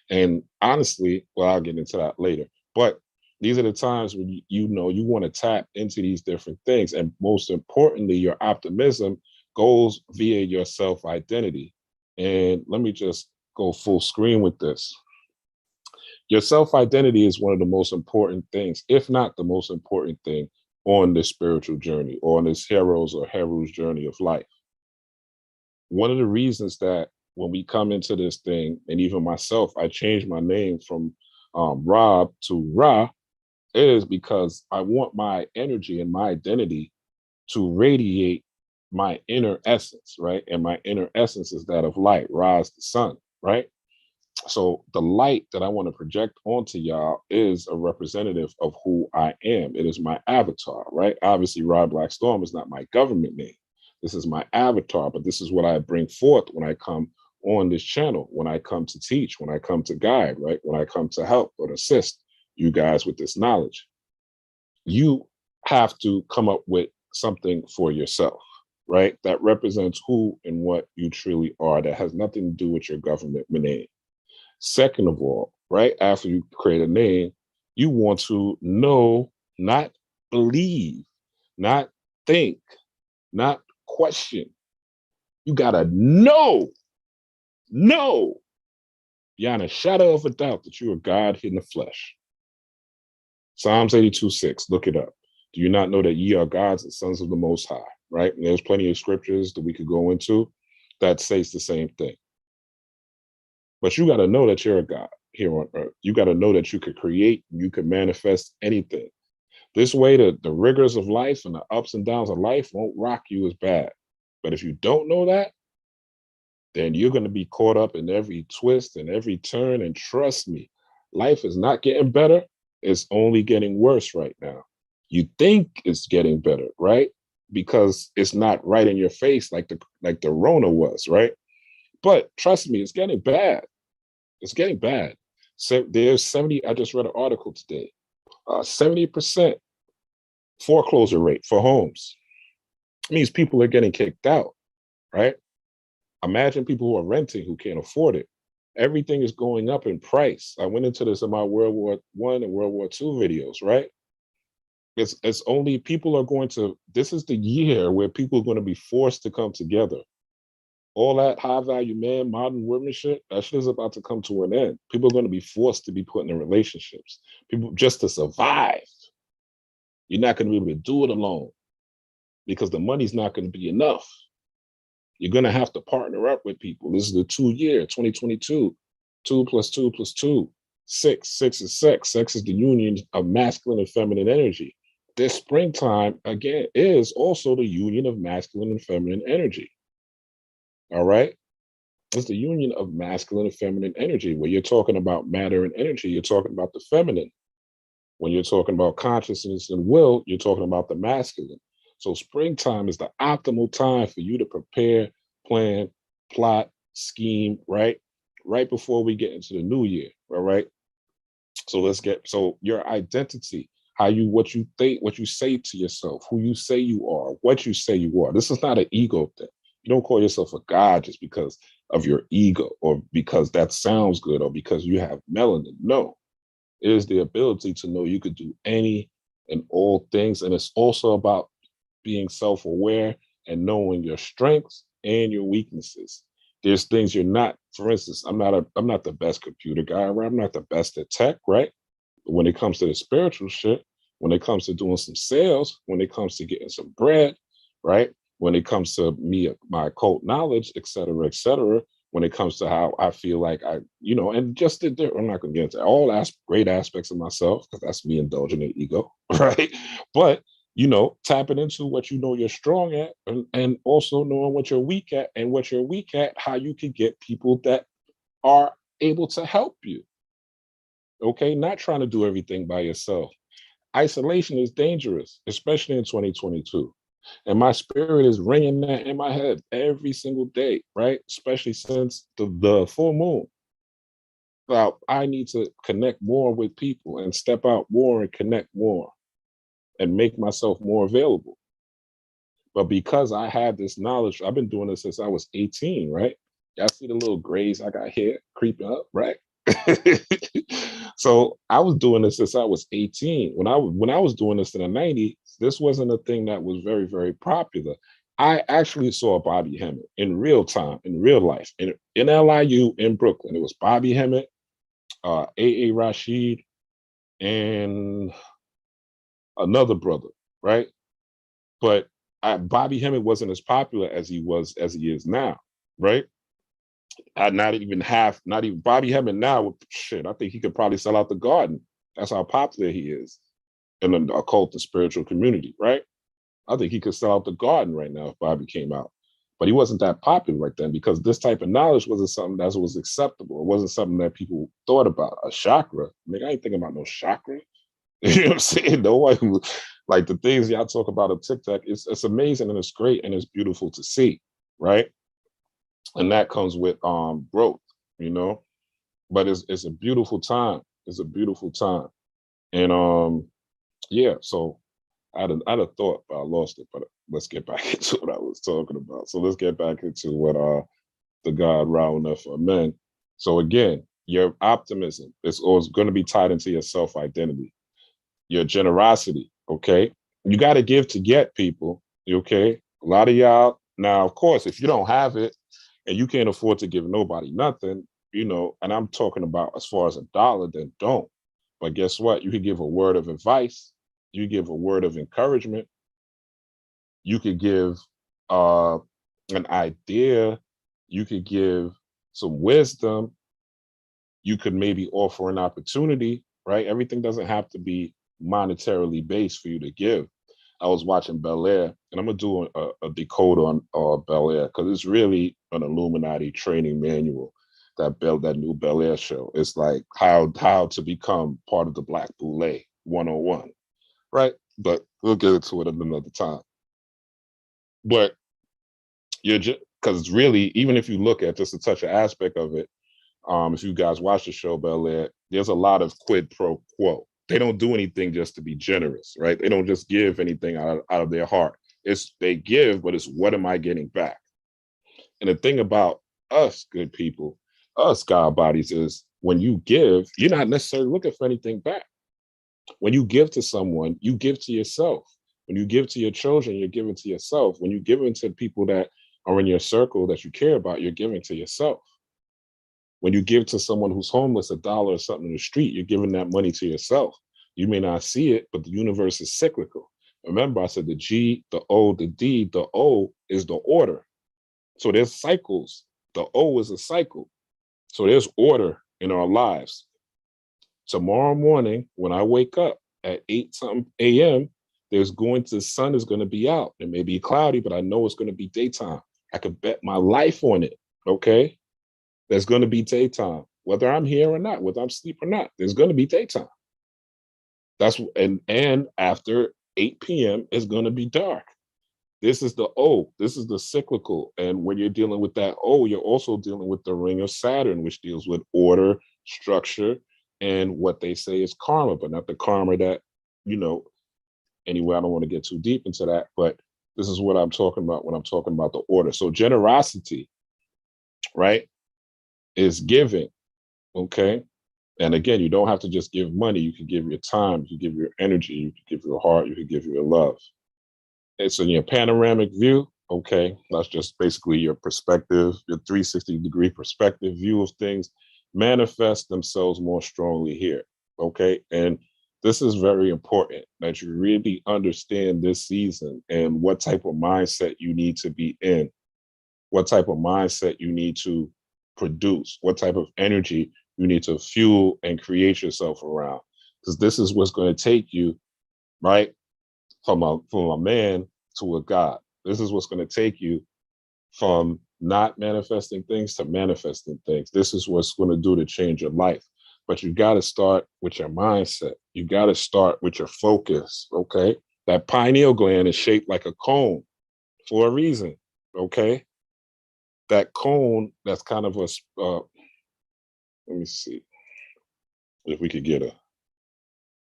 And honestly, well, I'll get into that later. But these are the times when you want to tap into these different things. And most importantly, your optimism goes via your self-identity. And let me just go full screen with this. Your self-identity is one of the most important things, if not the most important thing, on this spiritual journey, or on this hero's journey of life. One of the reasons that when we come into this thing, and even myself, I changed my name from Rob to Ra, is because I want my energy and my identity to radiate my inner essence, right? And my inner essence is that of light. Ra is the sun, right? So the light that I want to project onto y'all is a representative of who I am. It is my avatar, right? Obviously, Rod Blackstorm is not my government name. This is my avatar, but this is what I bring forth when I come on this channel, when I come to teach, when I come to guide, right? When I come to help or assist you guys with this knowledge. You have to come up with something for yourself, right? That represents who and what you truly are. That has nothing to do with your government name. Second of all, right after you create a name, you want to know, not believe, not think, not question. You gotta know beyond a shadow of a doubt that you are God in the flesh. Psalms 82:6, look it up. Do you not know that ye are gods and sons of the Most High, right? And there's plenty of scriptures that we could go into that says the same thing. But you got to know that you're a God here on earth. You got to know that you could create, you could manifest anything. This way, the rigors of life and the ups and downs of life won't rock you as bad. But if you don't know that, then you're going to be caught up in every twist and every turn. And trust me, life is not getting better. It's only getting worse right now. You think it's getting better, right? Because it's not right in your face like the Rona was, right? But trust me, it's getting bad. It's getting bad. So there's 70, I just read an article today. 70% Foreclosure rate for homes. It means people are getting kicked out, right? Imagine people who are renting who can't afford it. Everything is going up in price. I went into this in my World War One and World War II videos, right? It's only people are going to, this is the year where people are going to be forced to come together. All that high value man, modern women shit, that shit is about to come to an end. People are going to be forced to be put in relationships. People just to survive. You're not going to be able to do it alone because the money's not going to be enough. You're going to have to partner up with people. This is the 2 year, 2022. 2 plus 2 plus 2. 6. 6 is sex. Sex is the union of masculine and feminine energy. This springtime, again, is also the union of masculine and feminine energy. All right? It's the union of masculine and feminine energy. When you're talking about matter and energy, you're talking about the feminine. When you're talking about consciousness and will, you're talking about the masculine. So springtime is the optimal time for you to prepare, plan, plot, scheme, right? Right before we get into the new year, all right? So your identity, what you think, what you say to yourself, who you say you are, what you say you are. This is not an ego thing. You don't call yourself a god just because of your ego or because that sounds good or because you have melanin. No, it is the ability to know you could do any and all things. And it's also about being self-aware and knowing your strengths and your weaknesses. There's things you're not, for instance, I'm not the best computer guy, right? I'm not the best at tech, right? But when it comes to the spiritual shit, when it comes to doing some sales, when it comes to getting some bread, right? When it comes to me, my occult knowledge, et cetera, when it comes to how I feel like and just I'm not gonna get into all great aspects of myself because that's me indulging in ego, right? But tapping into what you know you're strong at and also knowing what you're weak at and what you're weak at, how you can get people that are able to help you. Okay, not trying to do everything by yourself. Isolation is dangerous, especially in 2022. And my spirit is ringing that in my head every single day, right? Especially since the full moon. Well, I need to connect more with people and step out more and connect more and make myself more available. But because I have this knowledge, I've been doing this since I was 18, right? Y'all see the little grays I got here creeping up, right? So I was doing this since I was 18. When I was doing this in the 90s, this wasn't a thing that was very, very popular. I actually saw Bobby Hemmett in real time, in real life, in LIU in Brooklyn. It was Bobby Hemmett, A.A. Rashid, and another brother, right? But Bobby Hemmett wasn't as popular as he is now, right? Not even Bobby Hemmett now. Shit, I think he could probably sell out the Garden. That's how popular he is in the occult and spiritual community, right? I think he could sell out the Garden right now if Bobby came out. But he wasn't that popular right then because this type of knowledge wasn't something that was acceptable. It wasn't something that people thought about. A chakra, I ain't thinking about no chakra. You know what I'm saying? No one who, like the things y'all talk about on TikTok, it's amazing and it's great and it's beautiful to see, right? And that comes with growth, you know. But it's a beautiful time. It's a beautiful time, and yeah. So I had a thought, but I lost it. But let's get back into what I was talking about. So let's get back into what the God Rauner for men. So again, your optimism is always going to be tied into your self identity, your generosity. Okay, you got to give to get, people. Okay, a lot of y'all now, of course, if you don't have it and you can't afford to give nobody nothing, and I'm talking about as far as a dollar, then don't. But guess what? You could give a word of advice. You give a word of encouragement. You could give uh, an idea. You could give some wisdom. You could maybe offer an opportunity, right? Everything doesn't have to be monetarily based for you to give. I was watching Bel Air, and I'm gonna do a decode on Bel Air because it's really an Illuminati training manual. That new Bel Air show. It's like how to become part of the Black Boule 101, right? But we'll get into it another time. But you're just because it's really, even if you look at just to touch an aspect of it, if you guys watch the show Bel Air, there's a lot of quid pro quo. They don't do anything just to be generous, right? They don't just give anything out of their heart. It's they give, but it's what am I getting back? And the thing about us good people, us God bodies, is when you give, you're not necessarily looking for anything back. When you give to someone, you give to yourself. When you give to your children, you're giving to yourself. When you give to people that are in your circle that you care about, you're giving to yourself. When you give to someone who's homeless $1 or something in the street, you're giving that money to yourself. You may not see it, but the universe is cyclical. Remember, I said the G, the O, the D, the O is the order. So there's cycles. The O is a cycle. So there's order in our lives. Tomorrow morning, when I wake up at 8 something a.m., the sun is going to be out. It may be cloudy, but I know it's going to be daytime. I could bet my life on it. Okay. There's going to be daytime, whether I'm here or not, whether I'm asleep or not, there's going to be daytime. And after 8 p.m., it's going to be dark. This is the O. This is the cyclical. And when you're dealing with that O, you're also dealing with the ring of Saturn, which deals with order, structure, and what they say is karma, but not the karma that, anyway, I don't want to get too deep into that, but this is what I'm talking about when I'm talking about the order. So generosity, right, is giving, okay? And again, you don't have to just give money. You can give your time, you can give your energy, you can give your heart, you can give your love. It's in your panoramic view, okay? That's just basically your perspective, your 360-degree perspective view of things manifest themselves more strongly here, okay? And this is very important that you really understand this season and what type of mindset you need to be in, what type of mindset you need to produce, what type of energy you need to fuel and create yourself around. Because this is what's going to take you, right, from a man to a God. This is what's going to take you from not manifesting things to manifesting things. This is what's going to do to change your life. But you got to start with your mindset. You got to start with your focus, okay? That pineal gland is shaped like a cone for a reason, okay? That cone, that's kind of a, let me see if we could get a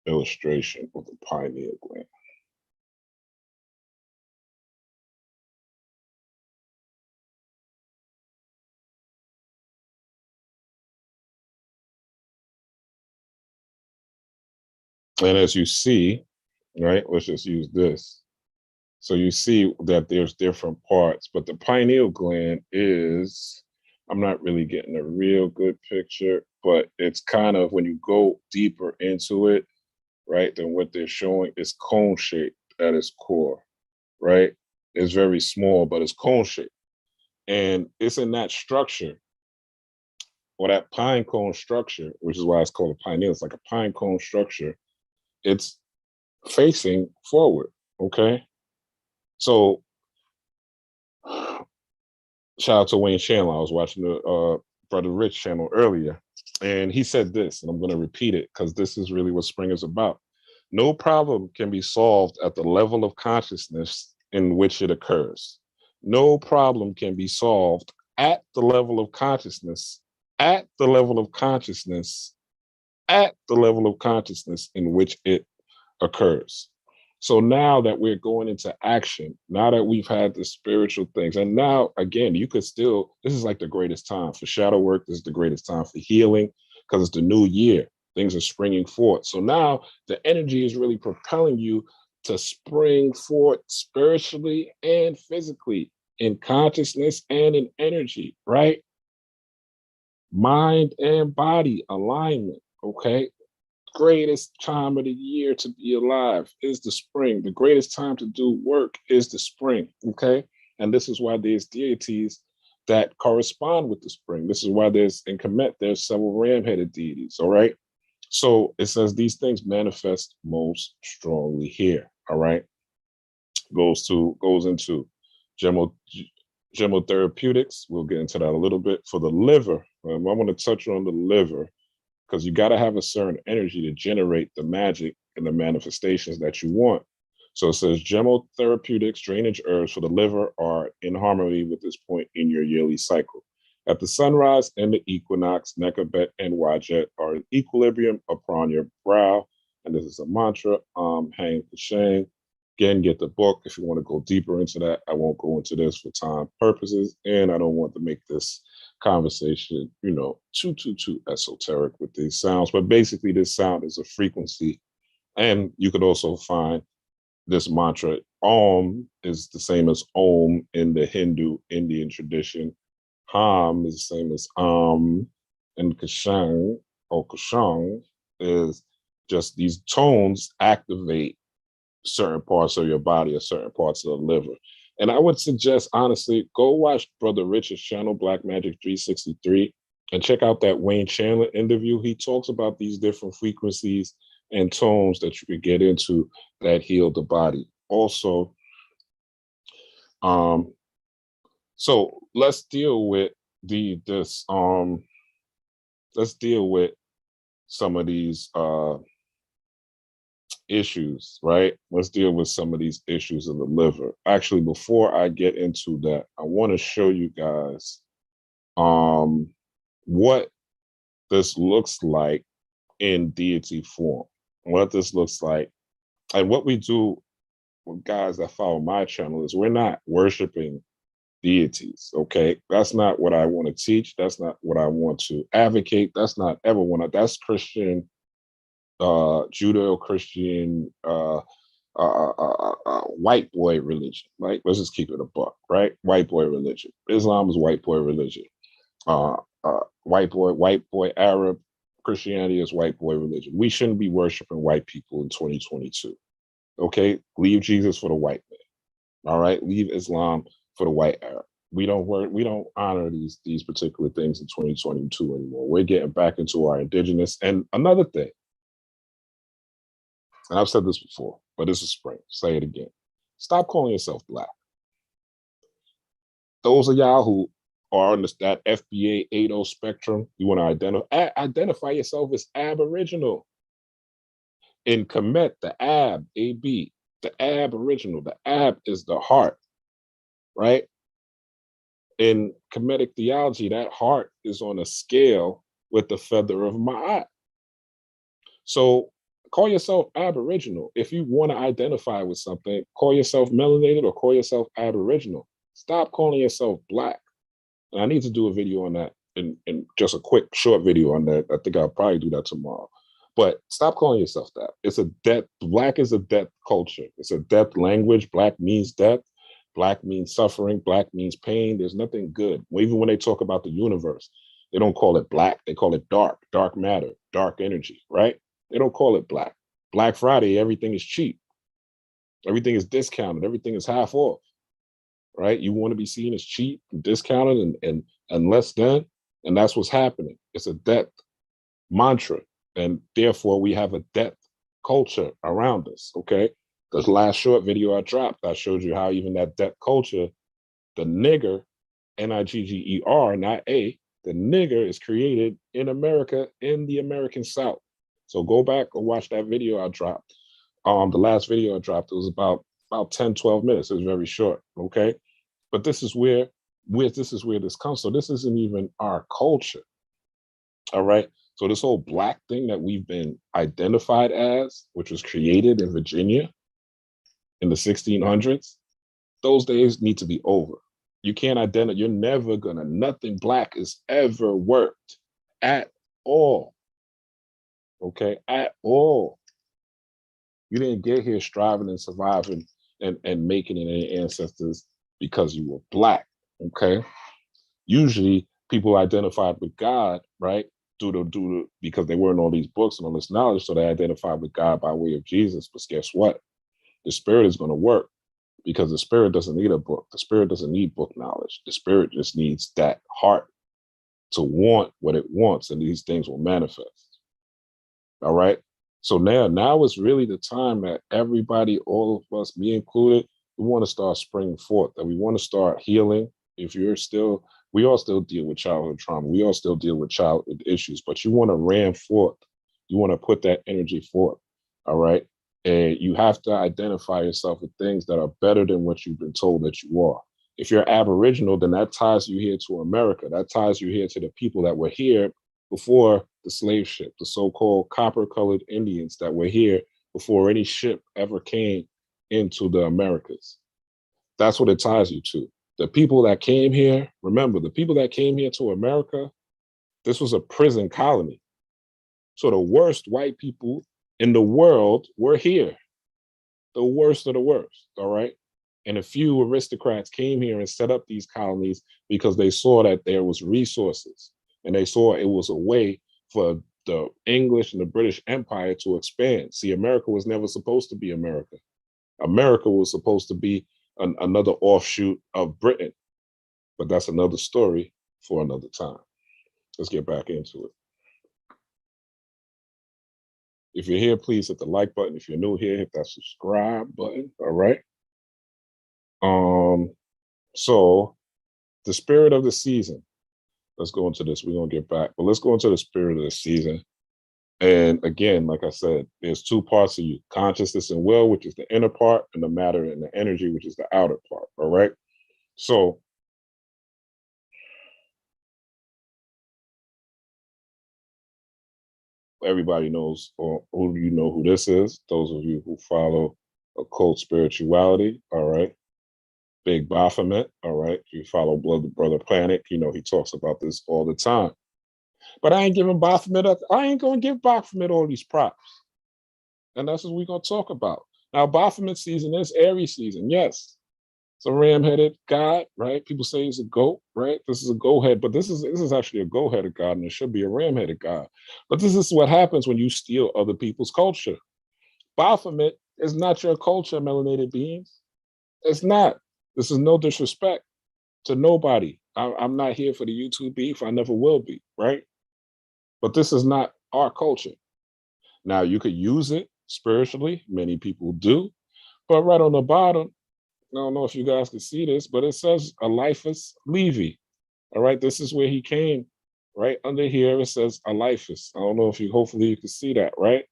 illustration of the pineal gland. And as you see, right, let's just use this. So you see that there's different parts, but the pineal gland is, I'm not really getting a real good picture, but it's kind of, when you go deeper into it, right, then what they're showing is cone shaped at its core, right? It's very small, but it's cone shaped. And it's in that structure, or that pine cone structure, which is why it's called a pineal. It's like a pine cone structure. It's facing forward, okay? So shout out to Wayne Chandler. I was watching the Brother Rich channel earlier, and he said this, and I'm going to repeat it because this is really what spring is about. No problem can be solved at the level of consciousness in which it occurs. No problem can be solved at the level of consciousness, at the level of consciousness, at the level of consciousness in which it occurs. So now that we're going into action, now that we've had the spiritual things, and now again, you could still, this is like the greatest time for shadow work. This is the greatest time for healing because it's the new year. Things are springing forth. So now the energy is really propelling you to spring forth spiritually and physically, in consciousness and in energy, right? Mind and body alignment, okay? Greatest time of the year to be alive is the spring. The greatest time to do work is the spring, okay? And this is why there's deities that correspond with the spring. This is why there's, in Kemet, there's several ram-headed deities, all right? So it says these things manifest most strongly here, all right? Goes into gemotherapeutics. We'll get into that a little bit. For the liver, I want to touch on the liver, because you got to have a certain energy to generate the magic and the manifestations that you want. So it says gemotherapeutics, drainage herbs for the liver are in harmony with this point in your yearly cycle. At the sunrise and the equinox, Nekabet and Wajet are in equilibrium upon your brow. And this is a mantra, hang the shame. Again, get the book if you want to go deeper into that. I won't go into this for time purposes, and I don't want to make this conversation, too esoteric with these sounds. But basically, this sound is a frequency, and you could also find this mantra. Om is the same as Om in the Hindu Indian tradition. Ham is the same as and Kashang or Kashang is just these tones activate certain parts of your body or certain parts of the liver. And I would suggest, honestly, go watch Brother Richard's channel, Black Magic 363, and check out that Wayne Chandler interview. He talks about these different frequencies and tones that you could get into that heal the body. Also, so let's deal with let's deal with some of these issues, right? Let's deal with some of these issues of the liver. Actually, before I get into that, I want to show you guys what this looks like in deity form, what this looks like. And what we do with guys that follow my channel is we're not worshiping deities, okay? That's not what I want to teach. That's not what I want to advocate. That's not ever one of, that's Christian, Judeo-Christian, white boy religion, right? Let's just keep it a buck, right? White boy religion. Islam is white boy religion. White boy Arab. Christianity is white boy religion. We shouldn't be worshiping white people in 2022. Okay, leave Jesus for the white man. All right, leave Islam for the white Arab. We don't honor these particular things in 2022 anymore. We're getting back into our indigenous. And another thing, and I've said this before, but this is spring. Say it again. Stop calling yourself Black. Those of y'all who are on that FBA 80 spectrum, you want to identify yourself as Aboriginal. In Kemet, the Ab, AB, the Aboriginal, the Ab is the heart, right? In Kemetic theology, that heart is on a scale with the feather of Ma'at. So call yourself Aboriginal. If you want to identify with something, call yourself melanated or call yourself Aboriginal. Stop calling yourself Black. And I need to do a video on that, and just a quick, short video on that. I think I'll probably do that tomorrow. But stop calling yourself that. It's a death. Black is a death culture. It's a death language. Black means death. Black means suffering. Black means pain. There's nothing good. Even when they talk about the universe, they don't call it black. They call it dark, dark matter, dark energy, right? They don't call it black. Black Friday, everything is cheap. Everything is discounted. Everything is half off, right? You want to be seen as cheap, discounted, and less than, and that's what's happening. It's a death mantra. And therefore, we have a death culture around us, okay? The last short video I dropped, I showed you how even that death culture, the nigger, N-I-G-G-E-R, not A, the nigger is created in America, in the American South. So go back and watch that video I dropped. The last video I dropped, it was about 10, 12 minutes. It was very short, okay? But this is where this comes. So this isn't even our culture, all right? So this whole Black thing that we've been identified as, which was created in Virginia in the 1600s, those days need to be over. You can't identify, you're never gonna, nothing Black has ever worked at all, okay, at all. You didn't get here striving and surviving and making it any ancestors because you were Black, okay? Usually people identified with God, right? Because they weren't all these books and all this knowledge, so they identified with God by way of Jesus. But guess what? The spirit is going to work because the spirit doesn't need a book. The spirit doesn't need book knowledge. The spirit just needs that heart to want what it wants, and these things will manifest. All right? So now is really the time that everybody, all of us, me included, we want to start springing forth, that we want to start healing. If you're still, we all still deal with childhood trauma. We all still deal with childhood issues, but you want to ram forth. You want to put that energy forth, all right? And you have to identify yourself with things that are better than what you've been told that you are. If you're Aboriginal, then that ties you here to America. That ties you here to the people that were here before the slave ship, the so-called copper-colored Indians that were here before any ship ever came into the Americas. That's what it ties you to. The people that came here, remember, the people that came here to America, this was a prison colony. So the worst white people in the world were here. The worst of the worst, all right? And a few aristocrats came here and set up these colonies because they saw that there was resources and they saw it was a way for the English and the British Empire to expand. See, America was never supposed to be America. America was supposed to be another offshoot of Britain, but that's another story for another time. Let's get back into it. If you're here, please hit the like button. If you're new here, hit that subscribe button. All right. So the spirit of the season. Let's go into this. We're gonna get back, but let's go into the spirit of the season. And again, like I said, there's two parts of you: consciousness and will, which is the inner part, and the matter and the energy, which is the outer part. All right. So everybody knows, or who you know who this is. Those of you who follow occult spirituality, all right. Big Baphomet, all right. You follow Brother Planet, you know he talks about this all the time. But I ain't giving Baphomet up. I ain't gonna give Baphomet all these props. And that's what we're gonna talk about. Now, Baphomet season is Aries season, yes. It's a ram-headed god, right? People say he's a goat, right? This is a go-head, but this is actually a go-headed god, and it should be a ram-headed god. But this is what happens when you steal other people's culture. Baphomet is not your culture, melanated beings. It's not. This is no disrespect to nobody. I'm not here for the YouTube beef. I never will be, right? But this is not our culture. Now, you could use it spiritually. Many people do. But right on the bottom, I don't know if you guys can see this, but it says Eliphas Levi. All right, this is where he came. Right under here, it says Eliphas. I don't know if you, hopefully you can see that, right?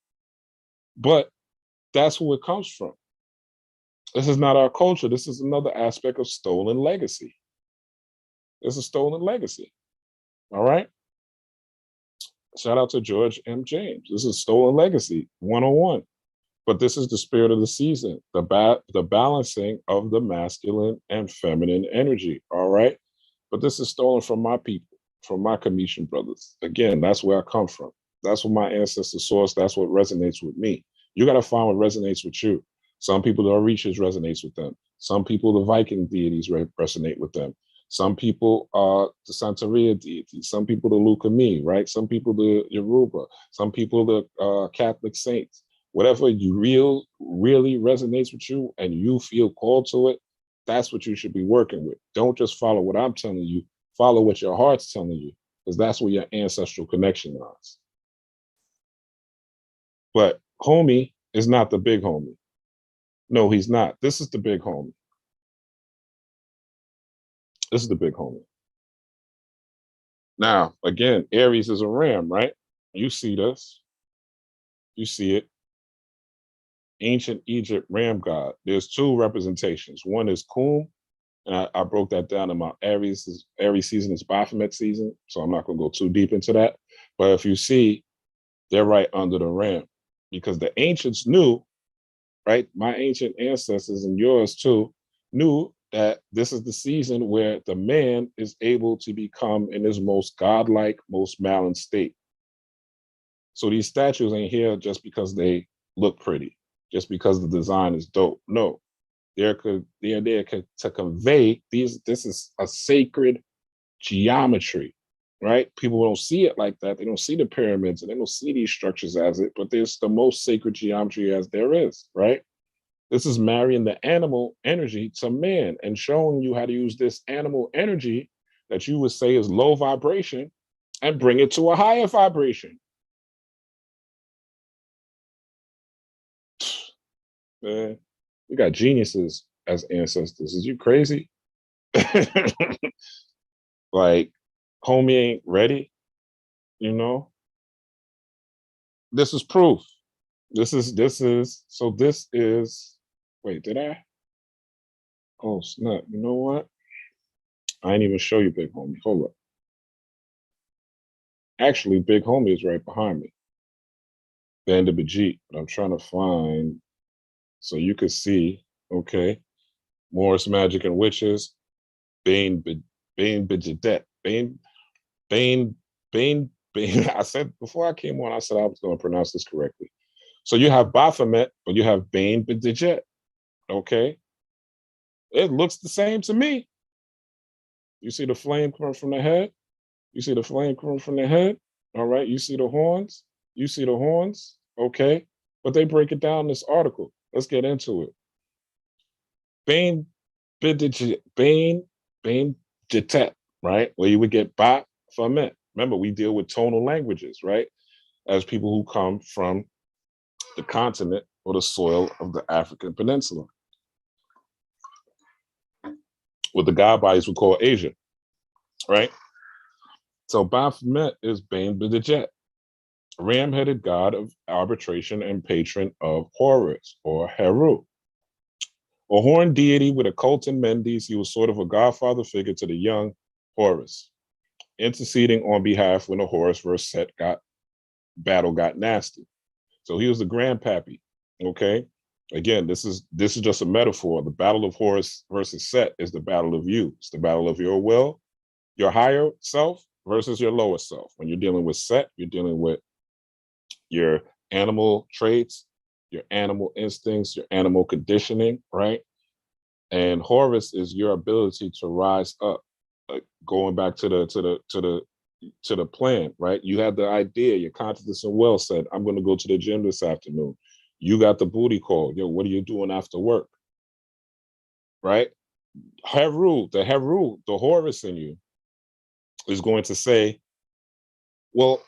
But that's who it comes from. This is not our culture. This is another aspect of stolen legacy. It's a stolen legacy. All right. Shout out to George M. James. This is stolen legacy 101. But this is the spirit of the season, the balancing of the masculine and feminine energy. All right. But this is stolen from my people, from my Commission brothers. Again, that's where I come from. That's what my ancestor source. That's what resonates with me. You got to find what resonates with you. Some people, the Orishas resonates with them. Some people, the Viking deities resonate with them. Some people are the Santeria deities. Some people, the Lukami, right? Some people, the Yoruba. Some people, the Catholic saints. Whatever you really resonates with you and you feel called to it, that's what you should be working with. Don't just follow what I'm telling you. Follow what your heart's telling you, because that's where your ancestral connection lies. But homie is not the big homie. No, he's not. This is the big homie. This is the big homie. Now, again, Aries is a ram, right? You see this. You see it. Ancient Egypt ram god. There's two representations. One is Kum, and I broke that down in my Aries season is Baphomet season, so I'm not going to go too deep into that. But if you see, they're right under the ram, because the ancients knew, right? My ancient ancestors and yours too knew that this is the season where the man is able to become in his most godlike, most balanced state. So these statues ain't here just because they look pretty, just because the design is dope. No, they're there to convey these. This is a sacred geometry, right? People don't see it like that. They don't see the pyramids and they don't see these structures as it, but there's the most sacred geometry as there is, right? This is marrying the animal energy to man and showing you how to use this animal energy that you would say is low vibration and bring it to a higher vibration. Man, we got geniuses as ancestors. Is you crazy? Like, homie ain't ready, you know? This is proof. This is, wait, did I? Oh, snap. You know what? I ain't even show you, big homie. Hold up. Actually, Big Homie is right behind me. Bandit, but I'm trying to find so you could see. Okay, Morris Magic and Witches, Bane, Bane, Bijadet, Bane, Bane. I said before I came on, I said I was going to pronounce this correctly. So you have Baphomet, but you have Bane Bijadet. Okay, it looks the same to me. You see the flame coming from the head. You see the flame coming from the head. All right. You see the horns. You see the horns. Okay. But they break it down in this article. Let's get into it. Bane, Bane, Jitet, right? Where you would get Ba Famet. Remember, we deal with tonal languages, right? As people who come from the continent or the soil of the African Peninsula. What the God bodies would call Asia, right? So Baphomet is Bane Bidijet, ram-headed god of arbitration and patron of Horus or Heru. A horned deity with a cult in Mendes, he was sort of a godfather figure to the young Horus, interceding on behalf when the Horus versus Set battle got nasty. So he was the grandpappy. Okay. Again, this is just a metaphor. The battle of Horus versus Set is the battle of you. It's the battle of your will, your higher self versus your lower self. When you're dealing with Set, you're dealing with your animal traits, your animal instincts, your animal conditioning, right? And Horus is your ability to rise up. Going back to the plan, right? You had the idea, your consciousness and will said, I'm going to go to the gym this afternoon. You got the booty call. Yo, what are you doing after work? Right? Heru, the Horus in you is going to say, well,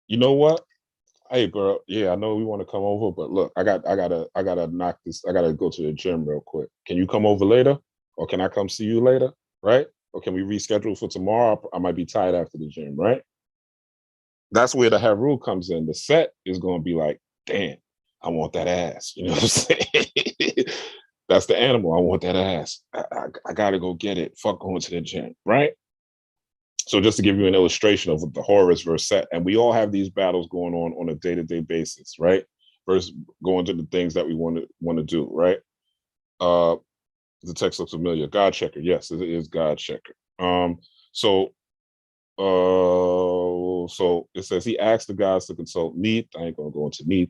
you know what? Hey girl, yeah, I know we want to come over, but look, I gotta knock this. I gotta go to the gym real quick. Can you come over later? Or can I come see you later? Right? Or can we reschedule for tomorrow? I might be tired after the gym, right? That's where the Heru comes in. The Set is gonna be like, damn, I want that ass. You know what I'm saying? That's the animal. I want that ass. I gotta go get it. Fuck going to the gym, right? So just to give you an illustration of the Horus versus Set, and we all have these battles going on a day-to-day basis, right? Versus going to the things that we want to do, right? The text looks familiar. God checker, yes, it is God checker. So it says he asked the gods to consult Neith. I ain't gonna go into Neith,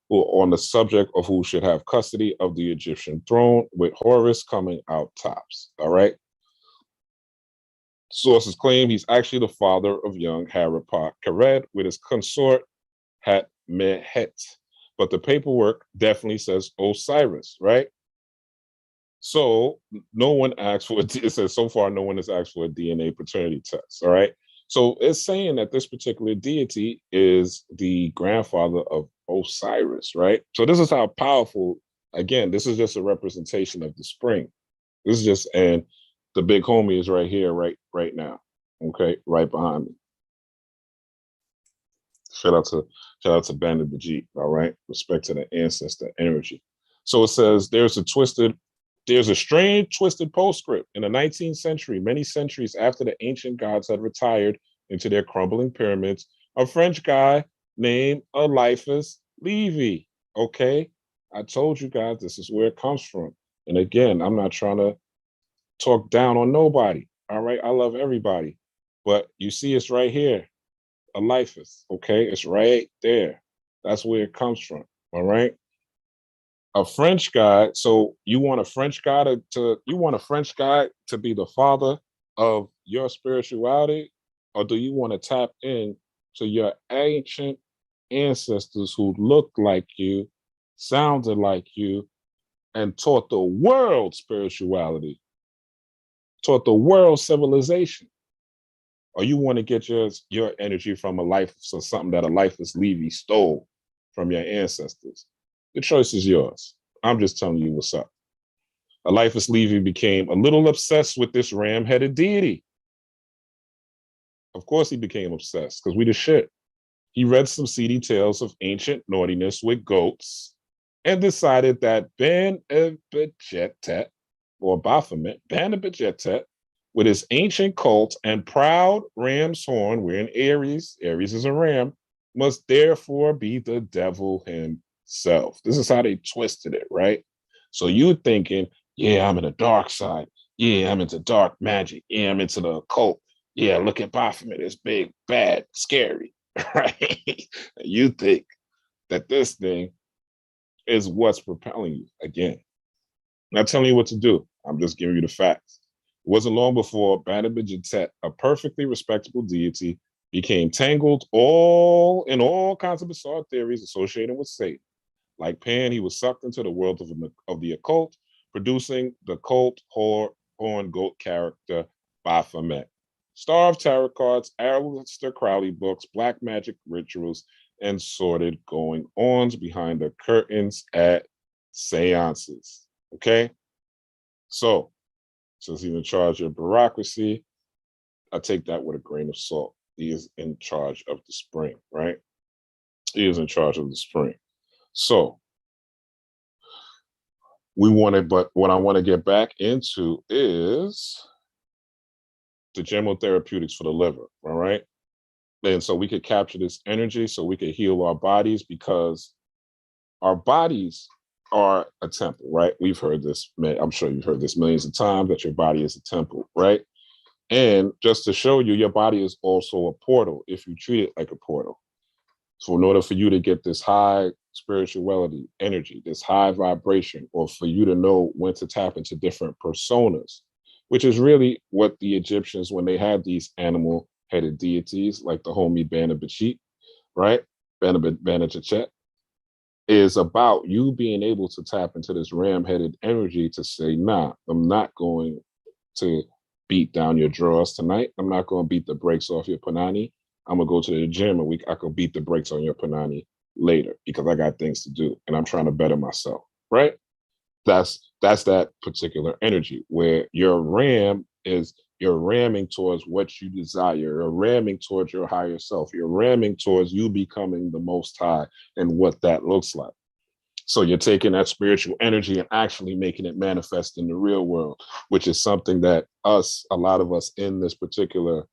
on the subject of who should have custody of the Egyptian throne, with Horus coming out tops. All right. Sources claim he's actually the father of young Harappa Kared with his consort Hat Mehet. But the paperwork definitely says Osiris, right? So no one asked for it says so far no one has asked for a DNA paternity test. All right. So it's saying that this particular deity is the grandfather of Osiris, right? So this is how powerful, again, this is just a representation of the spring. This is just, and the big homie is right here, right now. Okay, right behind me. Shout out to Bandit the Jeep. All right, respect to the ancestor energy. So it says there's a strange twisted postscript in the 19th century, many centuries after the ancient gods had retired into their crumbling pyramids. A French guy named Eliphas Levi. Okay, I told you guys this is where it comes from. And again, I'm not trying to talk down on nobody. All right, I love everybody, but you see, it's right here. Eliphas, okay? It's right there. That's where it comes from, all right? A French guy, so you want a French guy to be the father of your spirituality, or do you want to tap in to your ancient ancestors who looked like you, sounded like you, and taught the world spirituality, taught the world civilization? Or you want to get your energy from something that Eliphas Levi stole from your ancestors? The choice is yours. I'm just telling you what's up. Eliphas Levi became a little obsessed with this ram-headed deity. Of course he became obsessed, because we the shit. He read some seedy tales of ancient naughtiness with goats and decided that Ben Bejetet, or Baphomet, Ben Bejetet, with his ancient cult and proud ram's horn, we're in Aries, Aries is a ram, must therefore be the devil himself. This is how they twisted it, right? So you thinking, yeah, I'm in the dark side. Yeah, I'm into dark magic. Yeah, I'm into the occult. Yeah, look at Baphomet. It's big, bad, scary, right? You think that this thing is what's propelling you. Again, not telling you what to do. I'm just giving you the facts. It wasn't long before Baphomet, a perfectly respectable deity, became tangled in all kinds of bizarre theories associated with Satan. Like Pan, he was sucked into the world of the occult, producing the cult horn goat character Baphomet. Star of tarot cards, Aleister Crowley books, black magic rituals, and sordid going ons behind the curtains at seances. Okay? So, since he's in charge of bureaucracy, I take that with a grain of salt. He is in charge of the spring, right? He is in charge of the spring. So, but what I want to get back into is the general therapeutics for the liver, all right? And so we could capture this energy so we could heal our bodies, because our bodies are a temple, right? We've heard this, I'm sure you've heard this millions of times, that your body is a temple, right? And just to show you, your body is also a portal if you treat it like a portal. So in order for you to get this high spirituality energy, this high vibration, or for you to know when to tap into different personas, which is really what the Egyptians, when they had these animal headed deities like the homie Baphomet, right? Baphomet is about you being able to tap into this ram-headed energy to say, nah, I'm not going to beat down your drawers tonight. I'm not going to beat the brakes off your panani. I'm going to go to the gym and I could beat the brakes on your panani later because I got things to do and I'm trying to better myself, right? That's that particular energy where you're ramming towards what you desire. You're ramming towards your higher self. You're ramming towards you becoming the most high and what that looks like. So you're taking that spiritual energy and actually making it manifest in the real world, which is something that a lot of us in this particular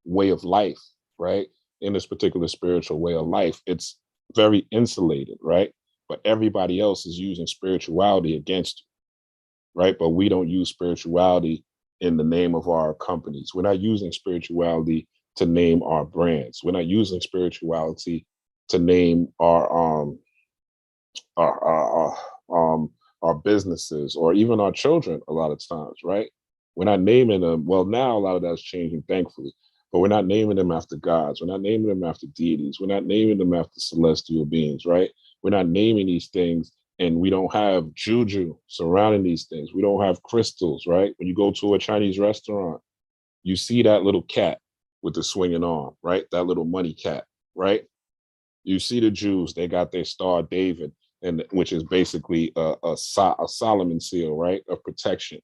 way of life, right? In this particular spiritual way of life, it's very insulated, right? But everybody else is using spirituality against you, right? But we don't use spirituality in the name of our companies. We're not using spirituality to name our brands. We're not using spirituality to name our businesses or even our children a lot of times, right? We're not naming them. Well, now a lot of that's changing, thankfully, but we're not naming them after gods. We're not naming them after deities. We're not naming them after celestial beings, right? We're not naming these things, and we don't have juju surrounding these things. We don't have crystals, right? When you go to a Chinese restaurant, you see that little cat with the swinging arm, right? That little money cat, right? You see the Jews, they got their Star David, and which is basically a Solomon seal, right, of protection,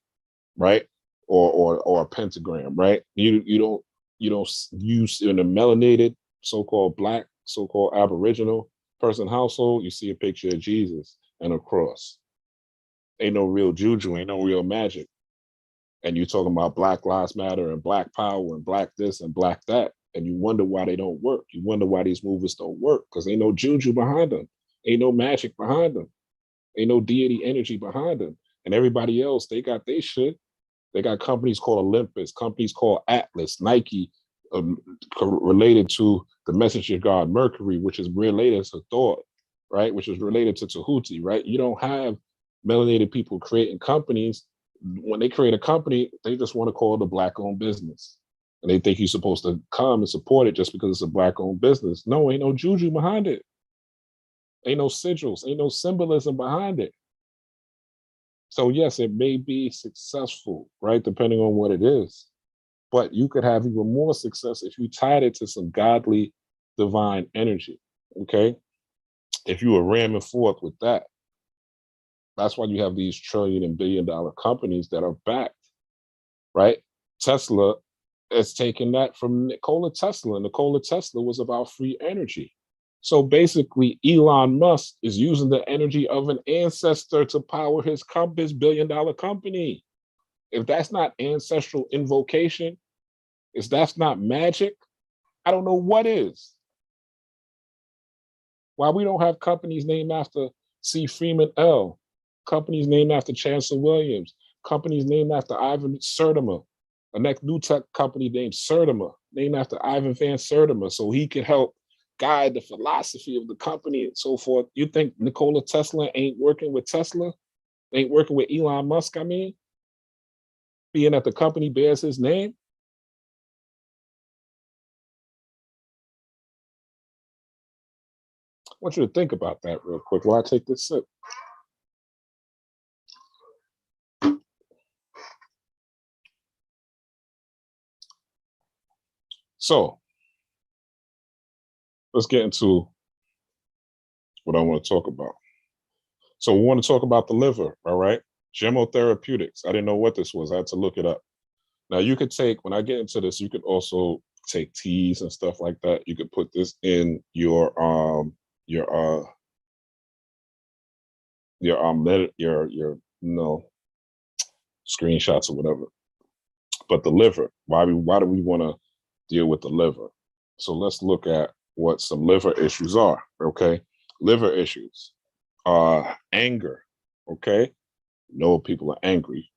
right, or a pentagram, right. You don't use in a melanated so-called black, so-called Aboriginal person household. You see a picture of Jesus and a cross. Ain't no real juju, ain't no real magic. And you talking about Black Lives Matter and Black Power and Black this and Black that, and you wonder why they don't work. You wonder why these movements don't work, because ain't no juju behind them, ain't no magic behind them, ain't no deity energy behind them. And everybody else, they got their shit. They got companies called Olympus, companies called Atlas, Nike, related to the messenger god Mercury, which is related to Thor, right? Which is related to Tahuti, right? You don't have melanated people creating companies. When they create a company, they just want to call it a black-owned business. And they think you're supposed to come and support it just because it's a black-owned business. No, ain't no juju behind it. Ain't no sigils, ain't no symbolism behind it. So yes, it may be successful, right? Depending on what it is. But you could have even more success if you tied it to some godly, divine energy, okay? If you were ramming forth with that. That's why you have these trillion and billion-dollar companies that are backed, right? Tesla is taking that from Nikola Tesla. Nikola Tesla was about free energy. So basically, Elon Musk is using the energy of an ancestor to power his billion-dollar company. If that's not ancestral invocation, if that's not magic, I don't know what is. Why we don't have companies named after C. Freeman L., companies named after Chancellor Williams, companies named after Ivan Sertima, a next new tech company named Sertima, named after Ivan Van Sertima, so he could help guide the philosophy of the company and so forth. You think Nikola Tesla ain't working with Tesla? Ain't working with Elon Musk, I mean? Being that the company bears his name? I want you to think about that real quick while I take this sip. So let's get into what I want to talk about. So we want to talk about the liver, all right? Gemotherapeutics. I didn't know what this was. I had to look it up. Now you could take, when I get into this, you could also take teas and stuff like that. You could put this in your screenshots or whatever. But the liver, why do we want to deal with the liver? So let's look at what some liver issues are, okay? Liver issues are anger, okay? Know people are angry,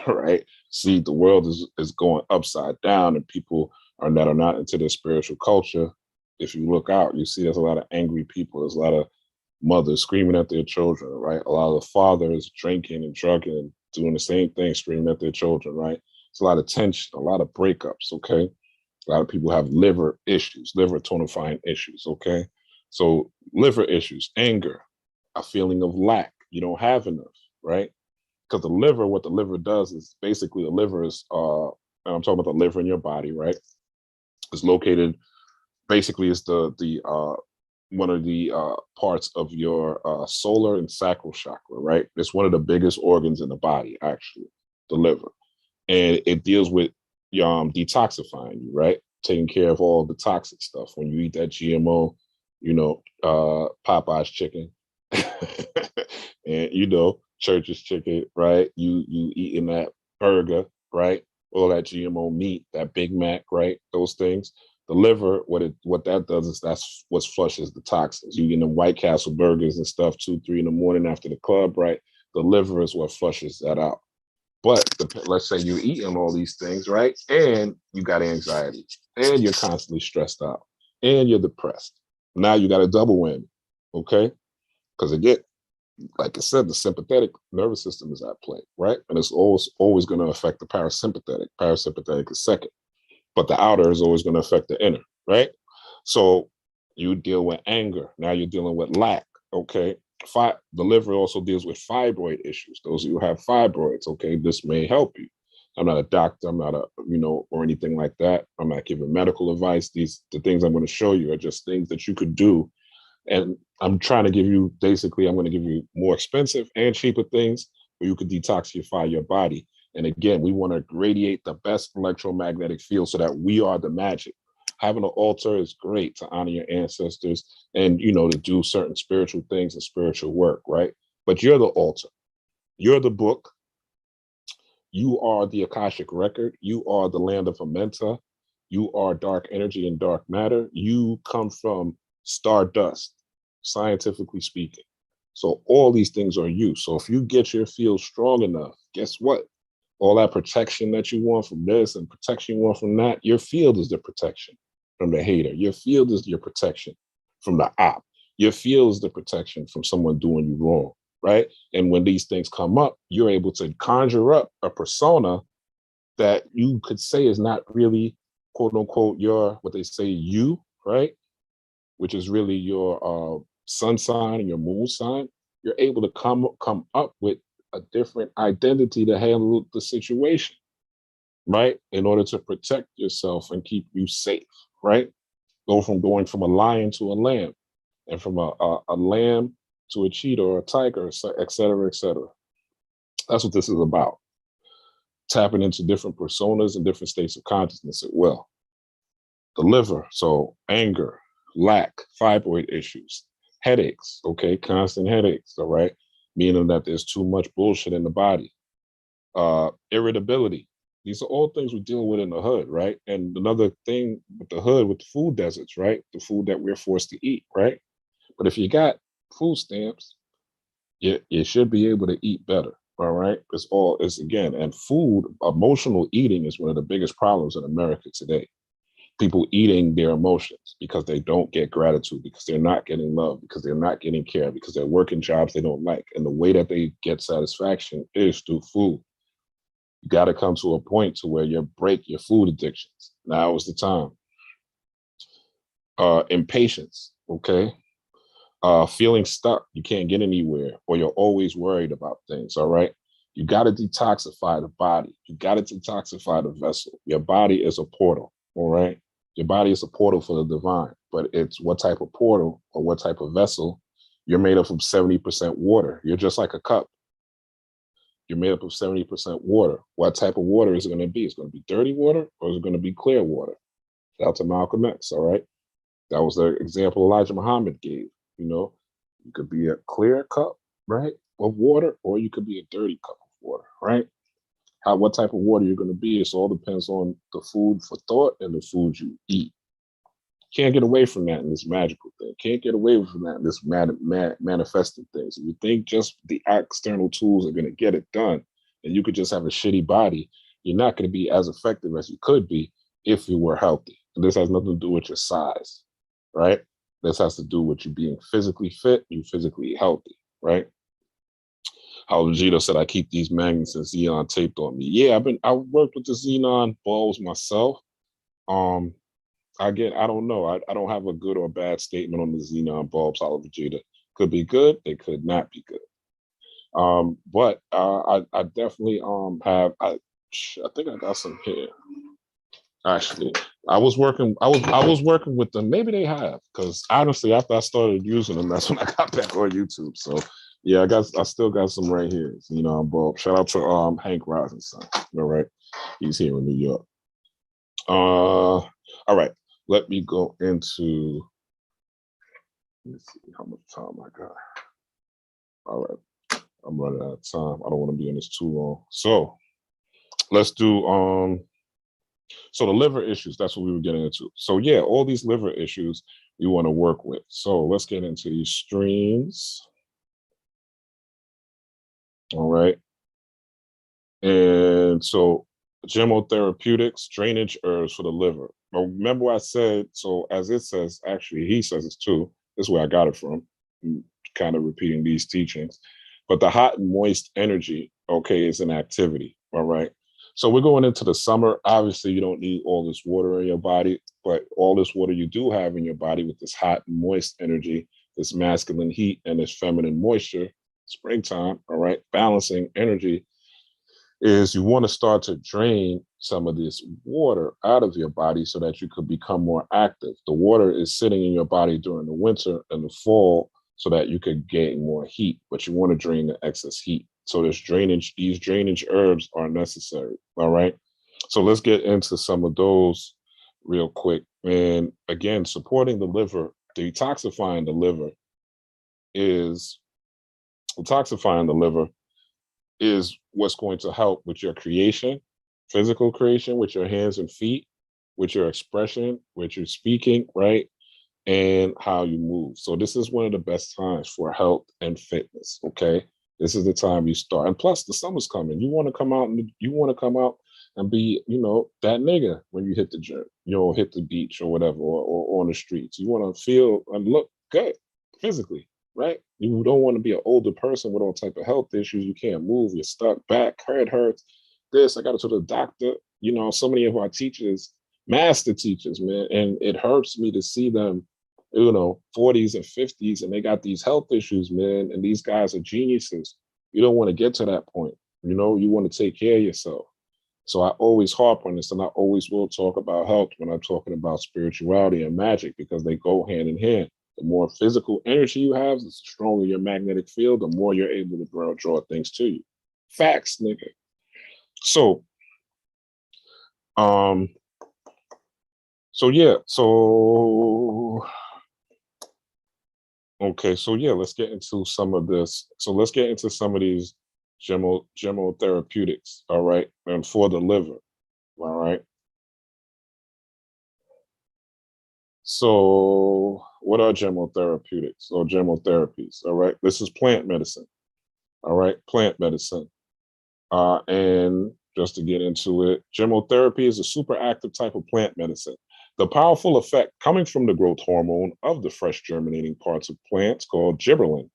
right? See, the world is going upside down, and people that are not into their spiritual culture. If you look out, you see there's a lot of angry people. There's a lot of mothers screaming at their children, right? A lot of fathers drinking and drugging and doing the same thing, screaming at their children, right? It's a lot of tension, a lot of breakups, okay? A lot of people have liver issues, liver tonifying issues, okay? So liver issues, anger, a feeling of lack. You don't have enough, right? Because the liver, what the liver does is basically the liver is, and I'm talking about the liver in your body, right? It's located, basically it's the one of the parts of your solar and sacral chakra, right? It's one of the biggest organs in the body, actually, the liver. And it deals with detoxifying you, right? Taking care of all the toxic stuff. When you eat that GMO, Popeye's chicken, and Church's chicken, right? You eating that burger, right? All that GMO meat, that Big Mac, right? Those things. The liver, what that does is that's what flushes the toxins. You eating them White Castle burgers and stuff 2, 3 in the morning after the club, right? The liver is what flushes that out. But let's say you're eating all these things, right? And you got anxiety, and you're constantly stressed out, and you're depressed. Now you got a double whammy, okay? Because again, like I said, the sympathetic nervous system is at play, right? And it's always going to affect the parasympathetic. Parasympathetic is second, but the outer is always going to affect the inner, right? So you deal with anger. Now you're dealing with lack, okay? The liver also deals with fibroid issues. Those of you who have fibroids, okay, this may help you. I'm not a doctor, I'm not or anything like that. I'm not giving medical advice. The things I'm going to show you are just things that you could do. And I'm trying to give you, basically, I'm going to give you more expensive and cheaper things where you could detoxify your body. And again, we want to radiate the best electromagnetic field so that we are the magic. Having an altar is great to honor your ancestors and, to do certain spiritual things and spiritual work, right? But you're the altar. You're the book. You are the Akashic record. You are the land of Amenta. You are dark energy and dark matter. You come from stardust, scientifically speaking. So all these things are you. So if you get your field strong enough, guess what? All that protection that you want from this and protection you want from that, your field is the protection from the hater. Your field is your protection from the op. Your field is the protection from someone doing you wrong, right? And when these things come up, you're able to conjure up a persona that you could say is not really, quote unquote, your, what they say, you, right? Which is really your sun sign and your moon sign. You're able to come up with a different identity to handle the situation, right? In order to protect yourself and keep you safe, right? Going from a lion to a lamb, and from a lamb to a cheetah or a tiger, et cetera, et cetera. That's what this is about. Tapping into different personas and different states of consciousness as well. The liver, so anger, lack, fibroid issues, headaches, okay, constant headaches, all right? Meaning that there's too much bullshit in the body. irritability. These are all things we deal with in the hood, right? And another thing with the hood, with the food deserts, right? The food that we're forced to eat, right? But if you got food stamps, you should be able to eat better. All right. It's again, and food, emotional eating is one of the biggest problems in America today. People eating their emotions because they don't get gratitude, because they're not getting love, because they're not getting care, because they're working jobs they don't like. And the way that they get satisfaction is through food. You got to come to a point to where you break your food addictions. Now is the time. Impatience, okay? Feeling stuck, you can't get anywhere, or you're always worried about things, all right? You got to detoxify the body. You got to detoxify the vessel. Your body is a portal, all right? Your body is a portal for the divine, but it's what type of portal or what type of vessel. You're made up of 70% water. You're just like a cup. You're made up of 70% water. What type of water is it going to be? It's going to be dirty water, or is it going to be clear water? Shout out to Malcolm X, all right? That was the example Elijah Muhammad gave. You know, you could be a clear cup, right, of water, or you could be a dirty cup of water, right? What type of water you're going to be, it all depends on the food for thought and the food you eat. Can't get away from that in this magical thing. Can't get away from that in this manifesting things. If you think just the external tools are going to get it done, and you could just have a shitty body, you're not going to be as effective as you could be if you were healthy. And this has nothing to do with your size, right? This has to do with you being physically fit, you physically healthy, right? How Vegeta said, I keep these magnets and xenon taped on me. Yeah, I worked with the xenon bulbs myself. I don't know. I don't have a good or bad statement on the xenon bulbs, Hollow Vegeta. Could be good, they could not be good. But I definitely have I think I got some here. Actually, I was working with them. Maybe they have, because honestly, after I started using them, that's when I got back on YouTube. So yeah, I still got some right here. You know, bulb. Shout out to Hank Rosenson. All right, he's here in New York. All right, let me go into. Let's see how much time I got. All right, I'm running out of time. I don't want to be in this too long. So let's do so the liver issues, that's what we were getting into. So yeah, all these liver issues you want to work with. So let's get into these streams. All right. And so chemotherapeutics, drainage herbs for the liver. But remember what I said, so as it says, actually he says it too. This is where I got it from. I'm kind of repeating these teachings. But the hot and moist energy, okay, is an activity. All right. So we're going into the summer. Obviously, you don't need all this water in your body, but all this water you do have in your body with this hot and moist energy, this masculine heat and this feminine moisture, springtime, all right, balancing energy, is you want to start to drain some of this water out of your body so that you could become more active. The water is sitting in your body during the winter and the fall so that you could gain more heat, but you want to drain the excess heat. So these drainage herbs are necessary. All right. So let's get into some of those real quick. And again, supporting the liver, detoxifying the liver is what's going to help with your creation, physical creation, with your hands and feet, with your expression, with your speaking, right? And how you move. So this is one of the best times for health and fitness. Okay. This is the time you start. And plus the summer's coming. You want to come out and be, that nigga when you hit the gym, hit the beach or whatever, or on the streets. You want to feel and look good physically, right? You don't want to be an older person with all type of health issues. You can't move. You're stuck. Back, head hurts. This, I got to the doctor. So many of our teachers, master teachers, man, and it hurts me to see them, 40s and 50s, and they got these health issues, man. And these guys are geniuses. You don't want to get to that point. You want to take care of yourself. So I always harp on this, and I always will talk about health when I'm talking about spirituality and magic, because they go hand in hand. The more physical energy you have, the stronger your magnetic field, the more you're able to draw things to you. Facts, nigga. So, okay, so yeah, let's get into some of this. So let's get into some of these Gemotherapeutics, all right, and for the liver, all right. So what are gemotherapeutics or gemotherapies? All right, this is plant medicine. All right, plant medicine. And just to get into it, chemotherapy is a super active type of plant medicine. The powerful effect coming from the growth hormone of the fresh germinating parts of plants called gibberellin.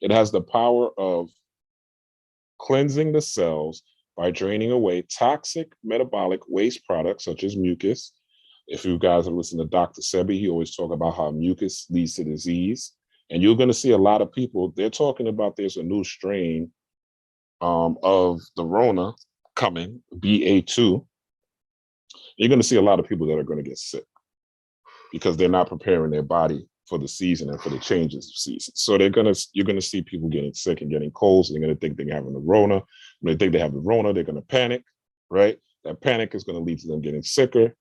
It has the power of cleansing the cells by draining away toxic metabolic waste products such as mucus. If you guys have listened to Dr. Sebi, he always talk about how mucus leads to disease. And you're going to see a lot of people, they're talking about there's a new strain of the Rona coming, BA2. You're going to see a lot of people that are going to get sick because they're not preparing their body for the season and for the changes of season. So you're going to see people getting sick and getting colds. They're going to think they're having the Rona. When they think they have the Rona, they're going to panic, right? That panic is going to lead to them getting sicker.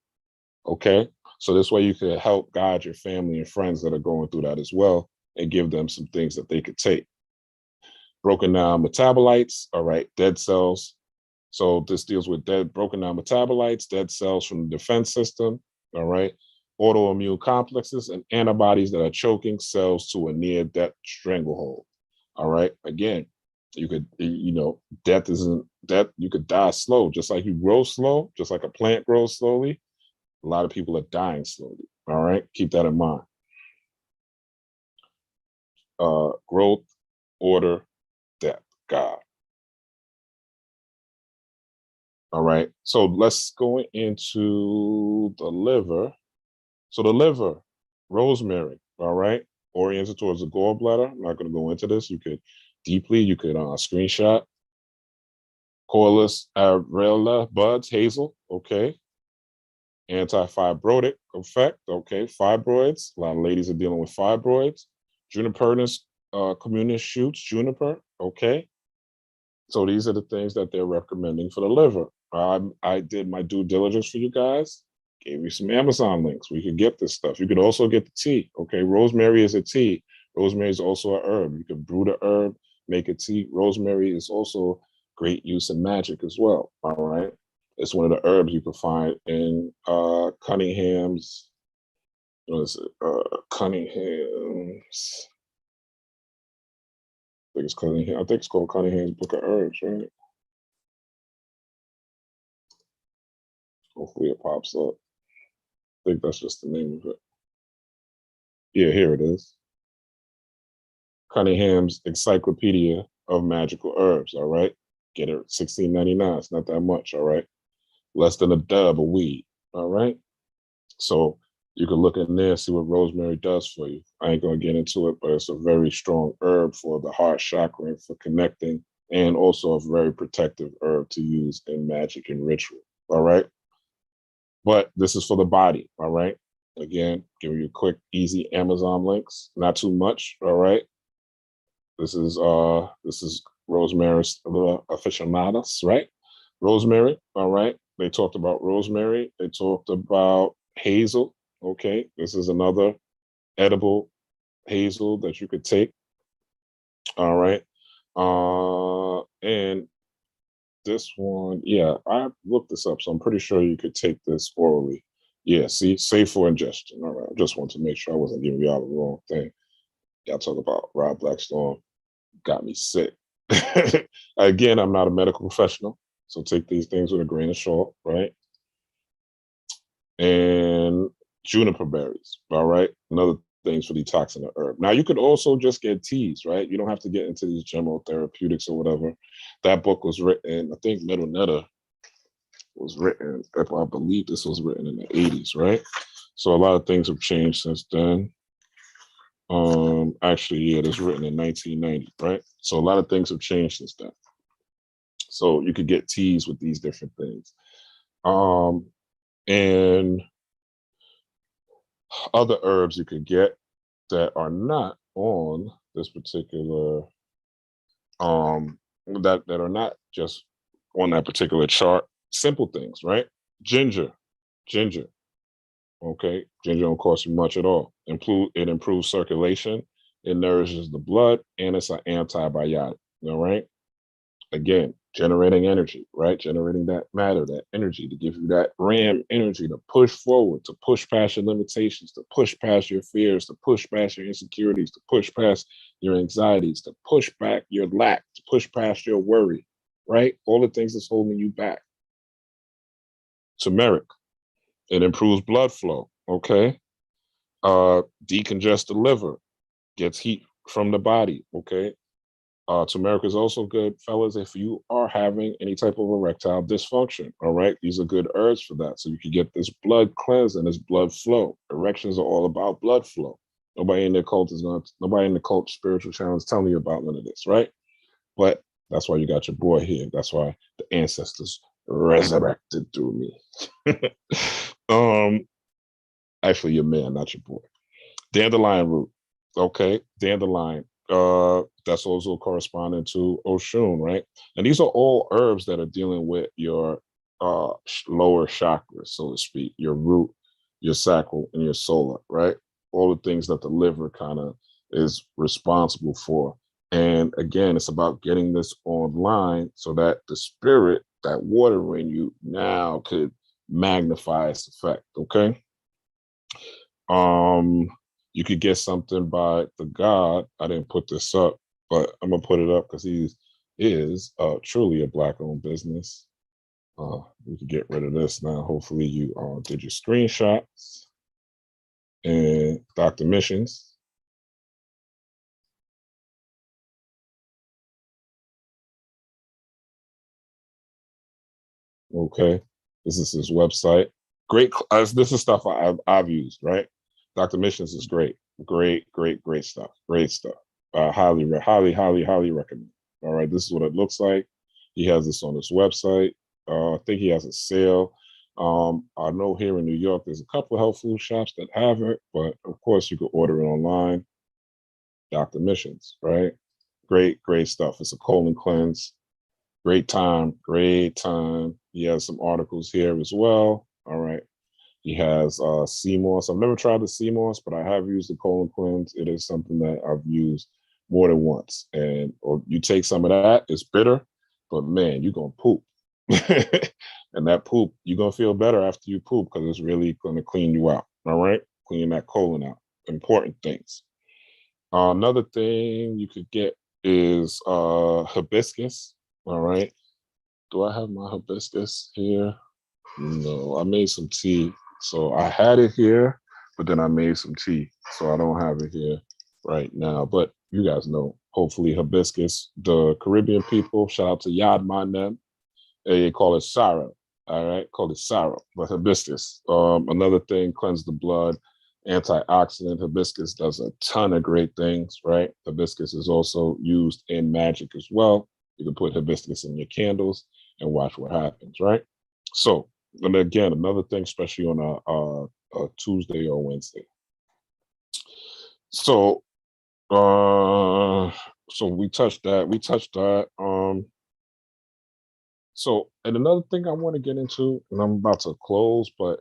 Okay. So this way you can help guide your family and friends that are going through that as well and give them some things that they could take. Broken down metabolites, all right, dead cells. So this deals with broken down metabolites, dead cells from the defense system, all right, autoimmune complexes and antibodies that are choking cells to a near death stranglehold. All right. Again, you could, death isn't death. You could die slow, just like you grow slow, just like a plant grows slowly. A lot of people are dying slowly. All right. Keep that in mind. Growth, order, death, God. All right. So let's go into the liver. So the liver, rosemary, all right, oriented towards the gallbladder. I'm not going to go into this. You could screenshot. Corliss arella buds, hazel, okay. Anti-fibrotic effect, okay. Fibroids, a lot of ladies are dealing with fibroids. Junipernus communis shoots, juniper, okay. So these are the things that they're recommending for the liver. I did my due diligence for you guys. Gave you some Amazon links where you could get this stuff. You could also get the tea. Okay, rosemary is a tea. Rosemary is also an herb. You can brew the herb, make a tea. Rosemary is also great use in magic as well. All right, it's one of the herbs you can find in Cunningham's. What is it? Cunningham's. I think it's called Cunningham's Book of Herbs, right? Hopefully it pops up. I think that's just the name of it. Yeah, here it is. Cunningham's Encyclopedia of Magical Herbs, all right? Get it $16.99. It's not that much, all right? Less than a dub of weed, all right? So you can look in there, see what rosemary does for you. I ain't going to get into it, but it's a very strong herb for the heart chakra and for connecting, and also a very protective herb to use in magic and ritual, all right? But this is for the body, all right? Again, giving you quick, easy Amazon links, not too much, all right? This is rosemary aficionados, right? Rosemary, all right? They talked about rosemary. They talked about hazel, okay? This is another edible hazel that you could take, all right? And this one, yeah, I looked this up, so I'm pretty sure you could take this orally. Yeah, see, safe for ingestion. All right, I just wanted to make sure I wasn't giving y'all the wrong thing. Y'all talk about Rob Blackstone got me sick. Again, I'm not a medical professional, so take these things with a grain of salt, right? And juniper berries, all right? Another things for detoxing the herb. Now, you could also just get teas, right? You don't have to get into these chemotherapeutics or whatever. That book was written, I think Middle Netta was written, I believe this was written in the 80s, right? So a lot of things have changed since then. Actually, yeah, it was written in 1990, right? So a lot of things have changed since then. So you could get teas with these different things. And other herbs you could get that are not on this particular that are not just on that particular chart. Simple things, right? Ginger. Okay, ginger don't cost you much at all. It improves circulation, it nourishes the blood, and it's an antibiotic. All right. Again, generating energy, right? Generating that matter, that energy to give you that RAM energy to push forward, to push past your limitations, to push past your fears, to push past your insecurities, to push past your anxieties, to push back your lack, to push past your worry, right? All the things that's holding you back. Turmeric, it improves blood flow, okay? Decongest the liver, gets heat from the body, okay? Turmeric is also good, fellas, if you are having any type of erectile dysfunction. All right, these are good herbs for that. So you can get this blood cleanse and this blood flow. Erections are all about blood flow. Nobody in the nobody in the cult spiritual channel is telling you about none of this, right? But that's why you got your boy here. That's why the ancestors resurrected through me. Actually, your man, not your boy. Dandelion root. Okay, dandelion. That's also corresponding to Oshun, right? And these are all herbs that are dealing with your lower chakras, so to speak, your root, your sacral, and your solar, right? All the things that the liver kind of is responsible for. And again, it's about getting this online so that the spirit, that water in you now could magnify its effect, okay? You could get something by the God. I didn't put this up, but I'm gonna put it up because he is truly a Black-owned business. We can get rid of this now. Hopefully, you did your screenshots and Dr. Missions. Okay, this is his website. Great. This is stuff I've used. Right, Dr. Missions is great. Great stuff. Great stuff. Highly recommend. All right, this is what it looks like. He has this on his website. I think he has a sale. I know here in New York, there's a couple of health food shops that have it, but of course you can order it online. Dr. Missions, right? Great stuff. It's a colon cleanse. Great time. He has some articles here as well. All right. He has sea moss. I've never tried the sea moss, but I have used the colon cleanse. It is something that I've used more than once. And or you take some of that, it's bitter, but man, you're gonna poop. And that poop, you're gonna feel better after you poop because it's really gonna clean you out. All right, clean that colon out. Important things. Another thing you could get is hibiscus. All right. Do I have my hibiscus here? No, I made some tea. So I had it here, but then I made some tea. So I don't have it here right now. But you guys know, hopefully hibiscus, the Caribbean people, shout out to Yad Manem. They call it sorrow. All right, call it sorrow, but hibiscus. Another thing, cleanse the blood, antioxidant. Hibiscus does a ton of great things, right? Hibiscus is also used in magic as well. You can put hibiscus in your candles and watch what happens, right? So, and again, another thing, especially on a Tuesday or Wednesday. So, so we touched that. So, and another thing I want to get into, and I'm about to close, but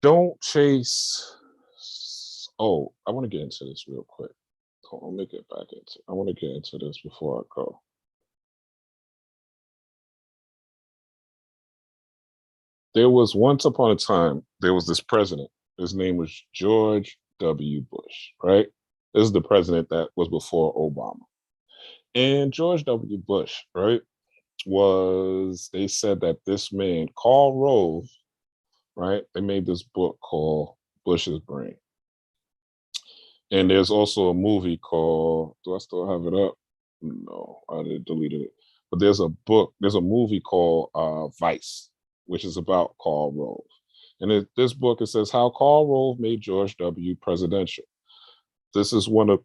don't chase. Oh, I want to get into this real quick. Hold on, let me get back into. I want to get into this before I go. There was once upon a time, there was this president. His name was George W. Bush, right? This is the president that was before Obama. And George W. Bush, right, they said that this man, Karl Rove, right, they made this book called Bush's Brain. And there's also a movie called, do I still have it up? No, I deleted it. But there's a movie called Vice, which is about Karl Rove. And this book, it says how Karl Rove made George W. presidential. This is one of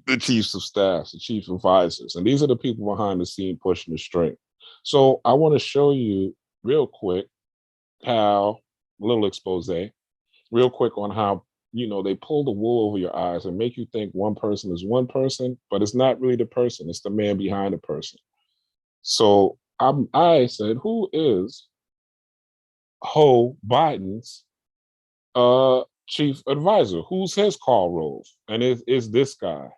the chiefs of staff, the chief advisors. And these are the people behind the scene pushing the string. So I want to show you real quick how, a little expose, real quick on how, they pull the wool over your eyes and make you think one person is one person, but it's not really the person. It's the man behind the person. So I said, who is Hoe Biden's chief advisor? Who's his Karl Rove? And it's this guy.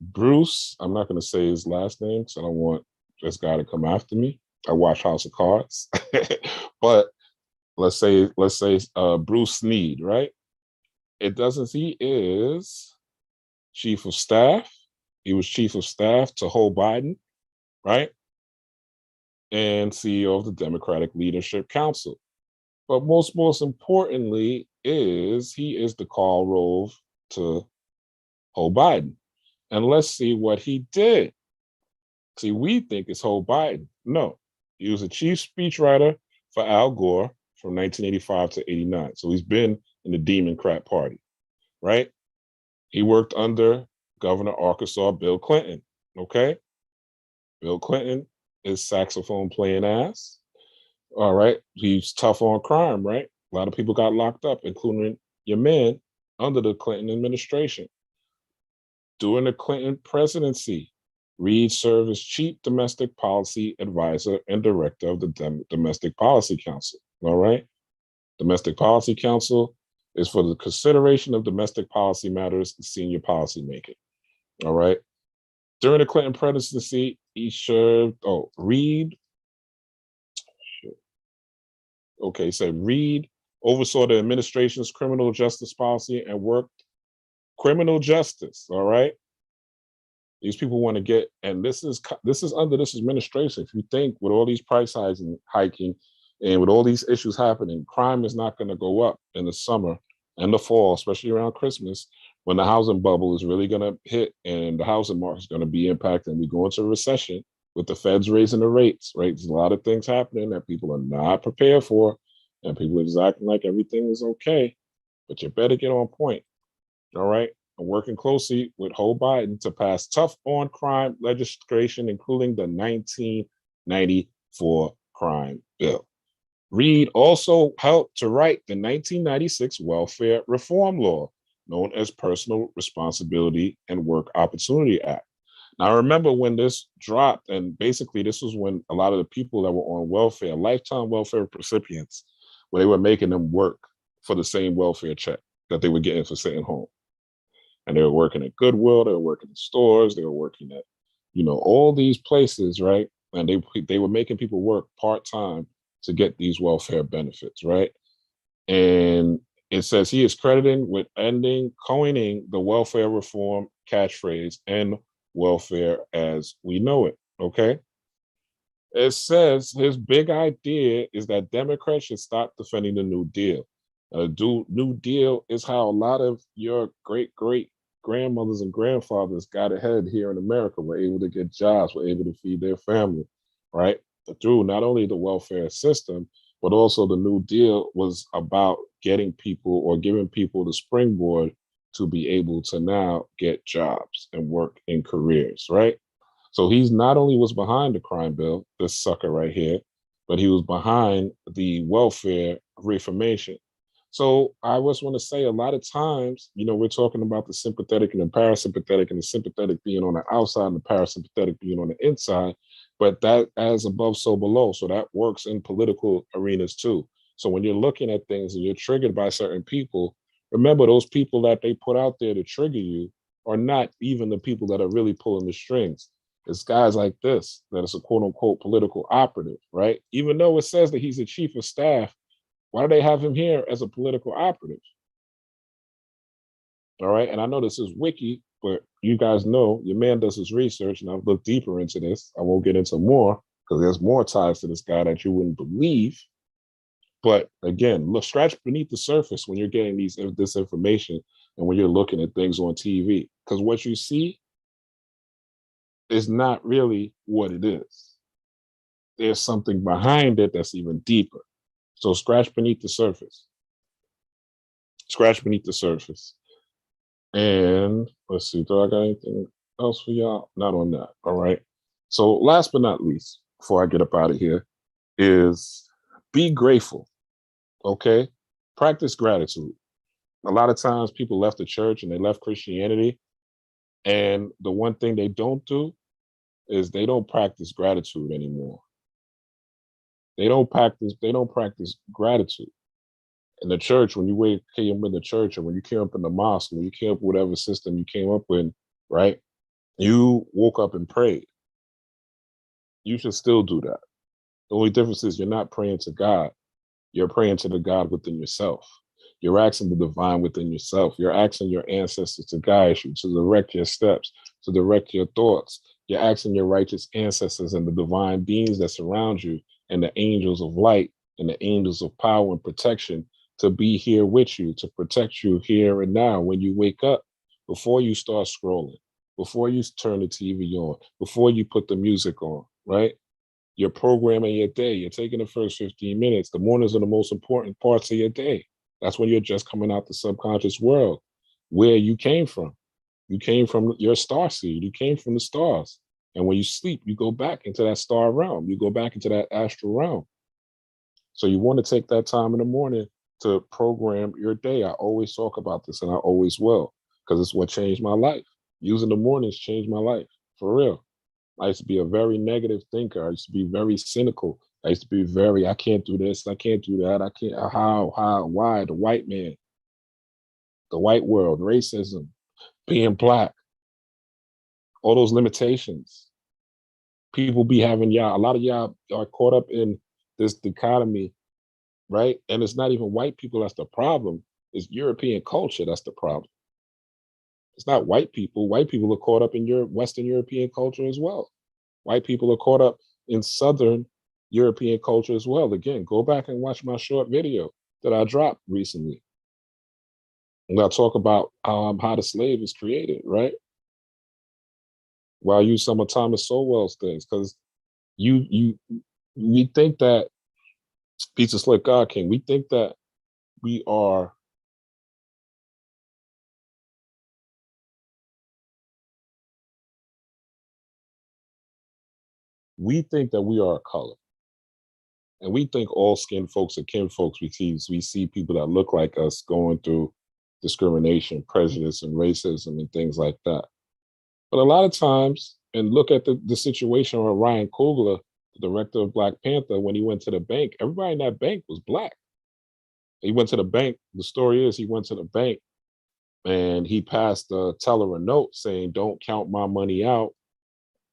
Bruce, I'm not going to say his last name because I don't want this guy to come after me. I watch House of Cards, but let's say Bruce Sneed, right? It doesn't. He is chief of staff. He was chief of staff to Hoe Biden, right? And CEO of the Democratic Leadership Council. But most importantly, is he is the Karl Rove to Hoe Biden. And let's see what he did. See, we think it's Hoe Biden. No, he was a chief speechwriter for Al Gore from 1985 to 89. So he's been in the Democrat Party, right? He worked under Governor Arkansas Bill Clinton, okay? Bill Clinton is saxophone playing ass. All right. He's tough on crime, right? A lot of people got locked up, including your man under the Clinton administration. During the Clinton presidency, Reid served as chief domestic policy advisor and director of the Domestic Policy Council. All right. Domestic Policy Council is for the consideration of domestic policy matters and senior policy making. All right. During the Clinton presidency, he served, Reid. Okay, so Reid oversaw the administration's criminal justice policy and worked criminal justice. All right, these people want to get, and this is under this administration. If you think with all these price hiking, and with all these issues happening, crime is not going to go up in the summer and the fall, especially around Christmas, when the housing bubble is really going to hit and the housing market is going to be impacted, and we go into a recession with the feds raising the rates, right? There's a lot of things happening that people are not prepared for, and people are just acting like everything is okay, but you better get on point, all right? I'm working closely with Hoe Biden to pass tough on crime legislation, including the 1994 crime bill. Reid also helped to write the 1996 Welfare Reform Law, known as Personal Responsibility and Work Opportunity Act. Now, I remember when this dropped, and basically this was when a lot of the people that were on welfare, lifetime welfare recipients, where they were making them work for the same welfare check that they were getting for sitting home. And they were working at Goodwill, they were working in stores, they were working at, all these places, right? And they were making people work part-time to get these welfare benefits, right? And it says he is credited with coining the welfare reform catchphrase and welfare as we know it. Okay. It says his big idea is that Democrats should stop defending the New Deal. New Deal is how a lot of your great grandmothers and grandfathers got ahead here in America, were able to get jobs, were able to feed their family, right? Through not only the welfare system, but also the New Deal was about getting people or giving people the springboard to be able to now get jobs and work in careers, right? So he's not only was behind the crime bill, this sucker right here, but he was behind the welfare reformation. So I just want to say a lot of times, we're talking about the sympathetic and the parasympathetic, and the sympathetic being on the outside and the parasympathetic being on the inside, but that as above, so below. So that works in political arenas too. So when you're looking at things and you're triggered by certain people, remember those people that they put out there to trigger you are not even the people that are really pulling the strings. It's guys like this that is a quote unquote political operative, right? Even though it says that he's a chief of staff, why do they have him here as a political operative? All right. And I know this is wiki, but you guys know your man does his research, and I've looked deeper into this. I won't get into more because there's more ties to this guy that you wouldn't believe. But again, look, scratch beneath the surface when you're getting this information and when you're looking at things on TV, because what you see is not really what it is. There's something behind it that's even deeper. So scratch beneath the surface. Scratch beneath the surface. And let's see, do I got anything else for y'all? Not on that. All right. So last but not least, before I get up out of here, is be grateful. Okay. Practice gratitude. A lot of times people left the church and they left Christianity. And the one thing they don't do is they don't practice gratitude anymore. They don't practice gratitude. In the church, when you came in the church, or when you came up in the mosque, when you came up with whatever system you came up with, right? You woke up and prayed. You should still do that. The only difference is you're not praying to God. You're praying to the God within yourself. You're asking the divine within yourself. You're asking your ancestors to guide you, to direct your steps, to direct your thoughts. You're asking your righteous ancestors and the divine beings that surround you and the angels of light and the angels of power and protection to be here with you, to protect you here and now when you wake up, before you start scrolling, before you turn the TV on, before you put the music on, right? You're programming your day. You're taking the first 15 minutes. The mornings are the most important parts of your day. That's when you're just coming out the subconscious world where you came from. You came from your star seed. You came from the stars. And when you sleep, you go back into that star realm. You go back into that astral realm. So you want to take that time in the morning to program your day. I always talk about this and I always will, because it's what changed my life. Using the mornings changed my life, for real. I used to be a very negative thinker. I used to be very cynical. I used to be very, I can't do this, I can't do that, I can't, why? The white man, the white world, racism, being black, all those limitations. People be having y'all, a lot of y'all are caught up in this dichotomy, right? And it's not even white people that's the problem, it's European culture that's the problem. It's not white people. White people are caught up in your Western European culture as well. White people are caught up in Southern European culture as well. Again, go back and watch my short video that I dropped recently. And I'll talk about how the slave is created, right? Well, I use some of Thomas Sowell's things because we think that Pizza Slick God King, we think that we are a color. And we think all skin folks are kin folks. We see people that look like us going through discrimination, prejudice, and racism and things like that. But a lot of times, and look at the situation with Ryan Coogler, the director of Black Panther, when he went to the bank, everybody in that bank was black. He went to the bank. The story is he went to the bank and he passed the teller a note saying, "Don't count my money out."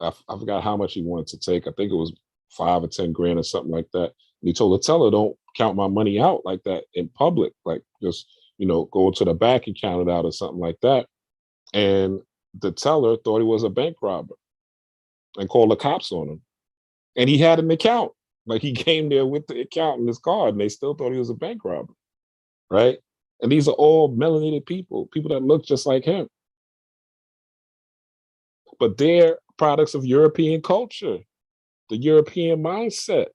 I forgot how much he wanted to take. I think it was 5 or 10 grand or something like that. And he told the teller, "Don't count my money out like that in public. Like just, go to the back and count it out or something like that." And the teller thought he was a bank robber and called the cops on him. And he had an account. Like he came there with the account and his card, and they still thought he was a bank robber. Right. And these are all melanated people that look just like him. But they're products of European culture, the European mindset.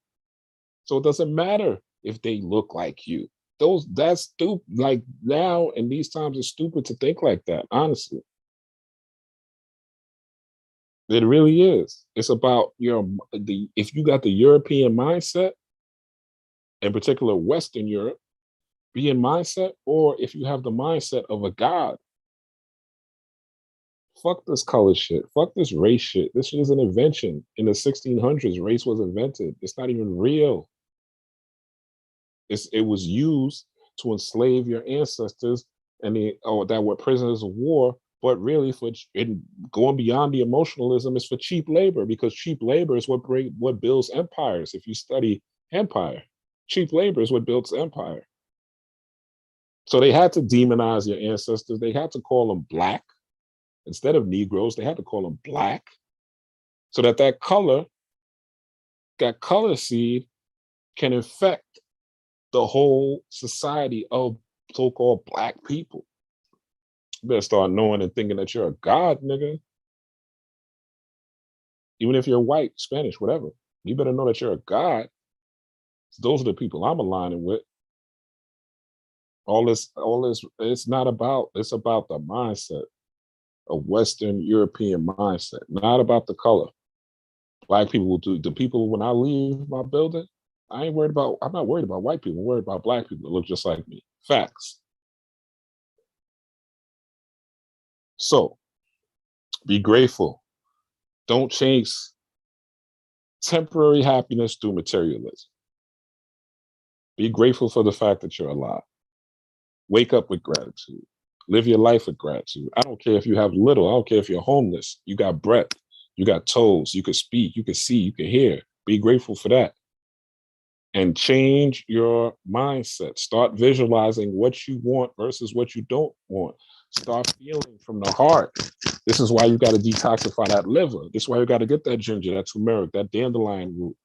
So it doesn't matter if they look like you. That's stupid. Like now in these times, it's stupid to think like that, honestly. It really is. It's about if you got the European mindset, in particular Western Europe, being mindset, or if you have the mindset of a god. Fuck this color shit. Fuck this race shit. This shit is an invention. In the 1600s, race was invented. It's not even real. It was used to enslave your ancestors and that were prisoners of war. But really, going beyond the emotionalism, is for cheap labor, because cheap labor is what builds empires. If you study empire, cheap labor is what builds empire. So they had to demonize your ancestors. They had to call them black instead of Negroes. They had to call them black, so that color seed can infect the whole society of so-called black people. You better start knowing and thinking that you're a god, nigga. Even if you're white, Spanish, whatever, you better know that you're a god. Those are the people I'm aligning with. All this, it's about the mindset, a Western European mindset, not about the color. Black people will do, the people, when I leave my building, I'm not worried about white people. I'm worried about black people that look just like me. Facts. So be grateful. Don't chase temporary happiness through materialism. Be grateful for the fact that you're alive. Wake up with gratitude. Live your life with gratitude. I don't care if you have little. I don't care if you're homeless. You got breath. You got toes. You can speak. You can see. You can hear. Be grateful for that. And change your mindset. Start visualizing what you want versus what you don't want. Start feeling from the heart. This is why you got to detoxify that liver. This is why you got to get that ginger, that turmeric, that dandelion root,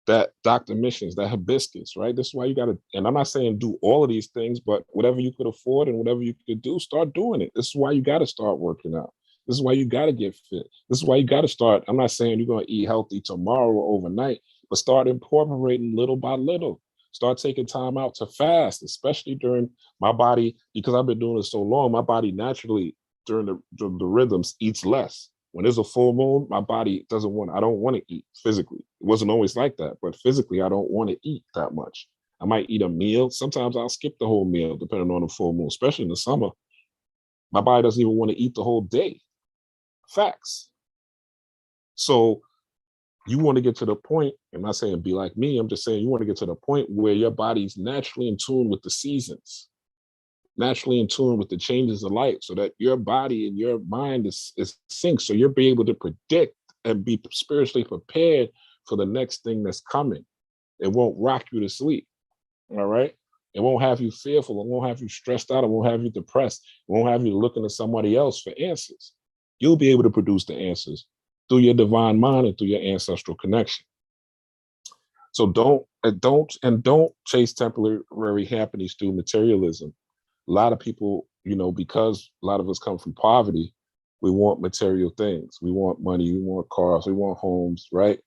that Dr. Missions, that hibiscus, right? This is why you got to, and I'm not saying do all of these things, but whatever you could afford and whatever you could do, start doing it. This is why you got to start working out. This is why you got to get fit. This is why you got to start. I'm not saying you're going to eat healthy tomorrow or overnight, but start incorporating little by little. Start taking time out to fast, especially during my body, because I've been doing it so long, my body naturally during the rhythms eats less. When there's a full moon, my body doesn't want, I don't want to eat physically. It wasn't always like that, but physically, I don't want to eat that much. I might eat a meal. Sometimes I'll skip the whole meal, depending on the full moon, especially in the summer. My body doesn't even want to eat the whole day. Facts. So you want to get to the point, I'm not saying be like me, I'm just saying you want to get to the point where your body's naturally in tune with the seasons, naturally in tune with the changes of life, so that your body and your mind is synced, so you'll be able to predict and be spiritually prepared for the next thing that's coming. It won't rock you to sleep, all right? It won't have you fearful. It won't have you stressed out. It won't have you depressed. It won't have you looking to somebody else for answers. You'll be able to produce the answers through your divine mind and through your ancestral connection. So don't chase temporary happiness through materialism. A lot of people, because a lot of us come from poverty, we want material things. We want money, we want cars, we want homes, right?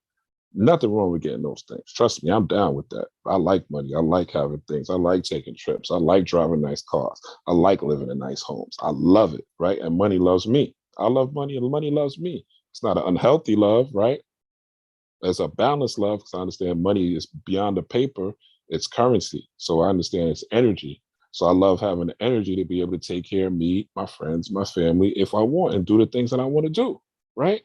Nothing wrong with getting those things. Trust me, I'm down with that. I like money. I like having things. I like taking trips. I like driving nice cars. I like living in nice homes. I love it, right? And money loves me. I love money and money loves me. It's not an unhealthy love, right? It's a balanced love, because I understand money is beyond the paper. It's currency. So I understand it's energy. So I love having the energy to be able to take care of me, my friends, my family, if I want, and do the things that I want to do, right?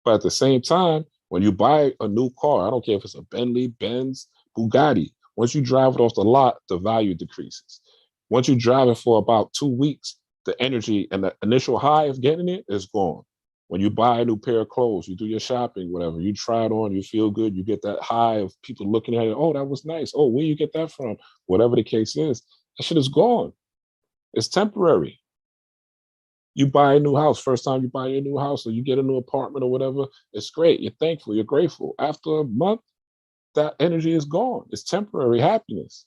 But at the same time, when you buy a new car, I don't care if it's a Bentley, Benz, Bugatti, once you drive it off the lot, the value decreases. Once you drive it for about 2 weeks, the energy and the initial high of getting it is gone. When you buy a new pair of clothes, you do your shopping, whatever, you try it on, you feel good, you get that high of people looking at it. Oh, that was nice. Oh, where you get that from? Whatever the case is, that shit is gone. It's temporary. You buy a new house, first time you buy a new house or you get a new apartment or whatever, it's great. You're thankful, you're grateful. After a month, that energy is gone. It's temporary happiness.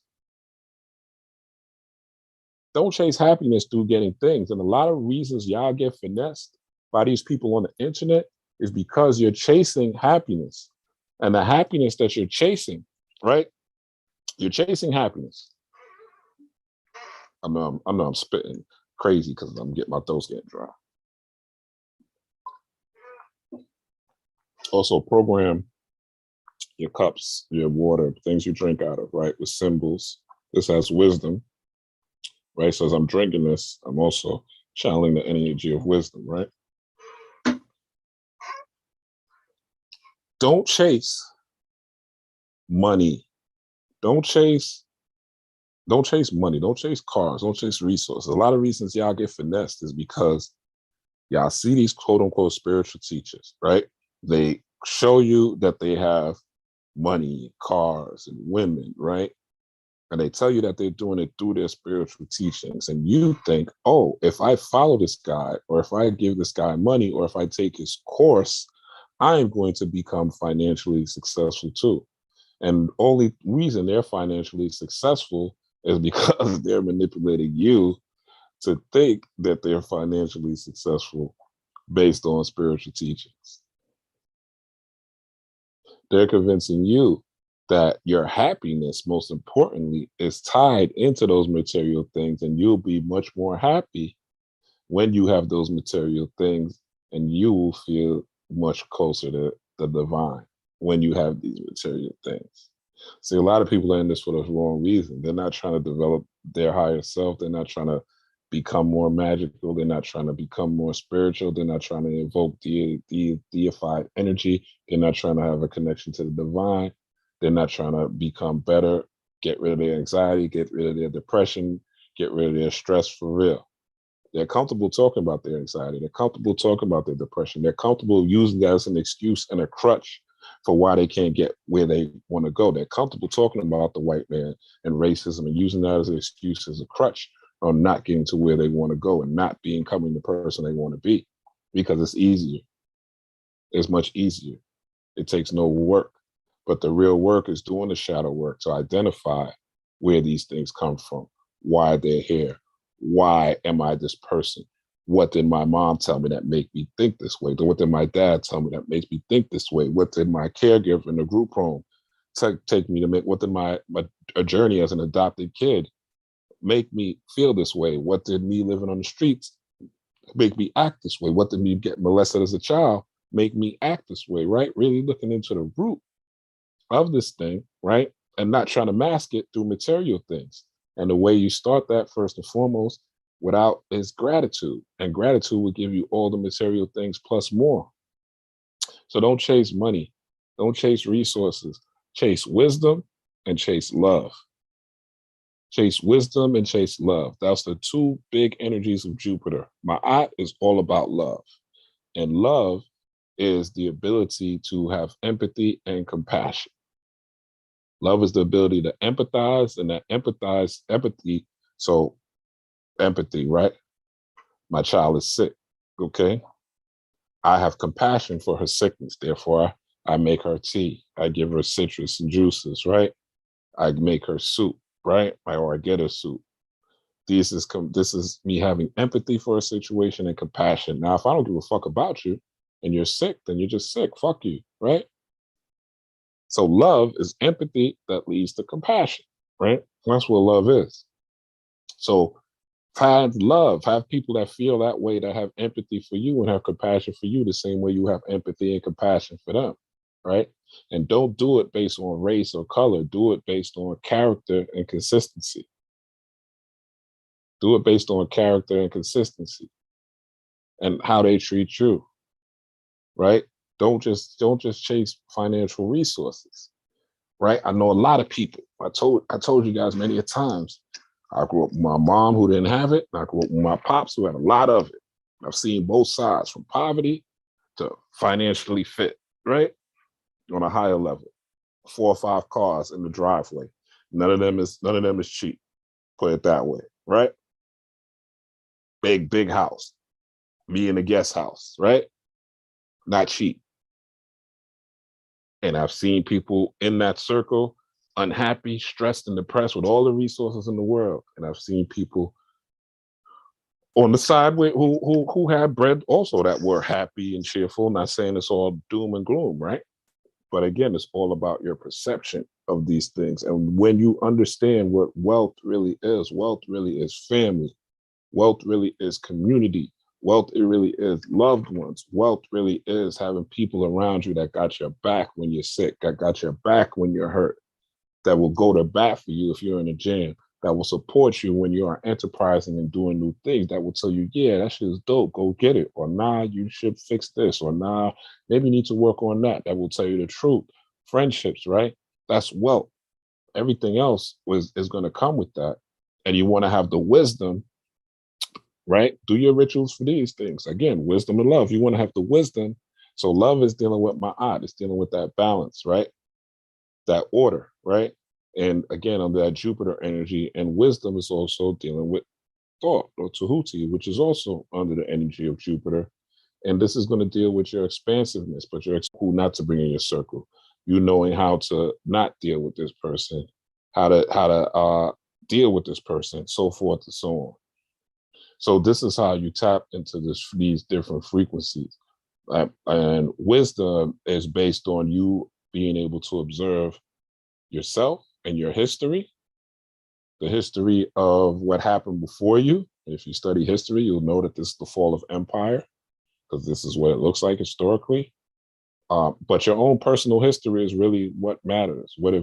Don't chase happiness through getting things. And a lot of reasons y'all get finessed by these people on the internet is because you're chasing happiness. And the happiness that you're chasing, right? You're chasing happiness. I know I'm spitting crazy because I'm getting my throat's getting dry. Also, program your cups, your water, things you drink out of, right, with symbols. This has wisdom, right? So as I'm drinking this, I'm also channeling the energy of wisdom, right? Don't chase money. Don't chase money. Don't chase cars. Don't chase resources. A lot of reasons y'all get finessed is because y'all see these quote unquote spiritual teachers, right? They show you that they have money, cars, and women, right? And they tell you that they're doing it through their spiritual teachings. And you think, oh, if I follow this guy, or if I give this guy money, or if I take his course, I am going to become financially successful too. And only reason they're financially successful is because they're manipulating you to think that they're financially successful based on spiritual teachings. They're convincing you that your happiness, most importantly, is tied into those material things, and you'll be much more happy when you have those material things, and you will feel much closer to the divine when you have these material things. See, a lot of people are in this for the wrong reason. They're not trying to develop their higher self. They're not trying to become more magical. They're not trying to become more spiritual. They're not trying to invoke the deified energy. They're not trying to have a connection to the divine. They're not trying to become better, get rid of their anxiety, get rid of their depression, get rid of their stress for real. They're comfortable talking about their anxiety. They're comfortable talking about their depression. They're comfortable using that as an excuse and a crutch for why they can't get where they want to go. They're comfortable talking about the white man and racism and using that as an excuse, as a crutch on not getting to where they want to go and not becoming the person they want to be, because it's easier. It's much easier. It takes no work. But the real work is doing the shadow work to identify where these things come from, why they're here, why am I this person? What did my mom tell me that made me think this way? What did my dad tell me that makes me think this way? What did my caregiver in the group home take me to make? What did my journey as an adopted kid make me feel this way? What did me living on the streets make me act this way? What did me get molested as a child make me act this way, right? Really looking into the root of this thing, right? And not trying to mask it through material things. And the way you start that, first and foremost, without is gratitude. And gratitude will give you all the material things plus more. So don't chase money. Don't chase resources. Chase wisdom and chase love. Chase wisdom and chase love. That's the two big energies of Jupiter. Ma'at is all about love. And love is the ability to have empathy and compassion. Love is the ability to empathize, and that empathy. So empathy, right? My child is sick, okay? I have compassion for her sickness. Therefore, I make her tea. I give her citrus and juices, right? I make her soup, right? Or I get her soup. This is me having empathy for a situation and compassion. Now, if I don't give a fuck about you and you're sick, then you're just sick. Fuck you, right? So love is empathy that leads to compassion, right? That's what love is. So find love, have people that feel that way, that have empathy for you and have compassion for you the same way you have empathy and compassion for them, right? And don't do it based on race or color. Do it based on character and consistency. Do it based on character and consistency and how they treat you, right? Don't just chase financial resources, right? I know a lot of people. I told you guys many a times. I grew up with my mom who didn't have it, and I grew up with my pops who had a lot of it. I've seen both sides, from poverty to financially fit, right? On a higher level. 4 or 5 cars in the driveway. None of them is cheap. Put it that way, right? Big house. Me in the guest house, right? Not cheap. And I've seen people in that circle unhappy, stressed, and depressed with all the resources in the world. And I've seen people on the side who had bread also that were happy and cheerful. Not saying it's all doom and gloom, right? But again, it's all about your perception of these things. And when you understand what wealth really is family. Wealth really is community. Wealth, it really is loved ones. Wealth really is having people around you that got your back when you're sick, that got your back when you're hurt, that will go to bat for you if you're in a jam, that will support you when you are enterprising and doing new things, that will tell you, yeah, that shit is dope, go get it. Or nah, you should fix this. Or nah, maybe you need to work on that. That will tell you the truth. Friendships, right? That's wealth. Everything else is going to come with that. And you want to have the wisdom, right? Do your rituals for these things. Again, wisdom and love. You want to have the wisdom. So love is dealing with ma'at. It's dealing with that balance, right? That order, right? And again, under that Jupiter energy, and wisdom is also dealing with thought, or Tahuti, which is also under the energy of Jupiter. And this is going to deal with your expansiveness, but who not to bring in your circle. You knowing how to not deal with this person, how to deal with this person, so forth and so on. So this is how you tap into these different frequencies. And wisdom is based on you being able to observe yourself and your history, the history of what happened before you. If you study history, you'll know that this is the fall of empire, because this is what it looks like historically. But your own personal history is really what matters. What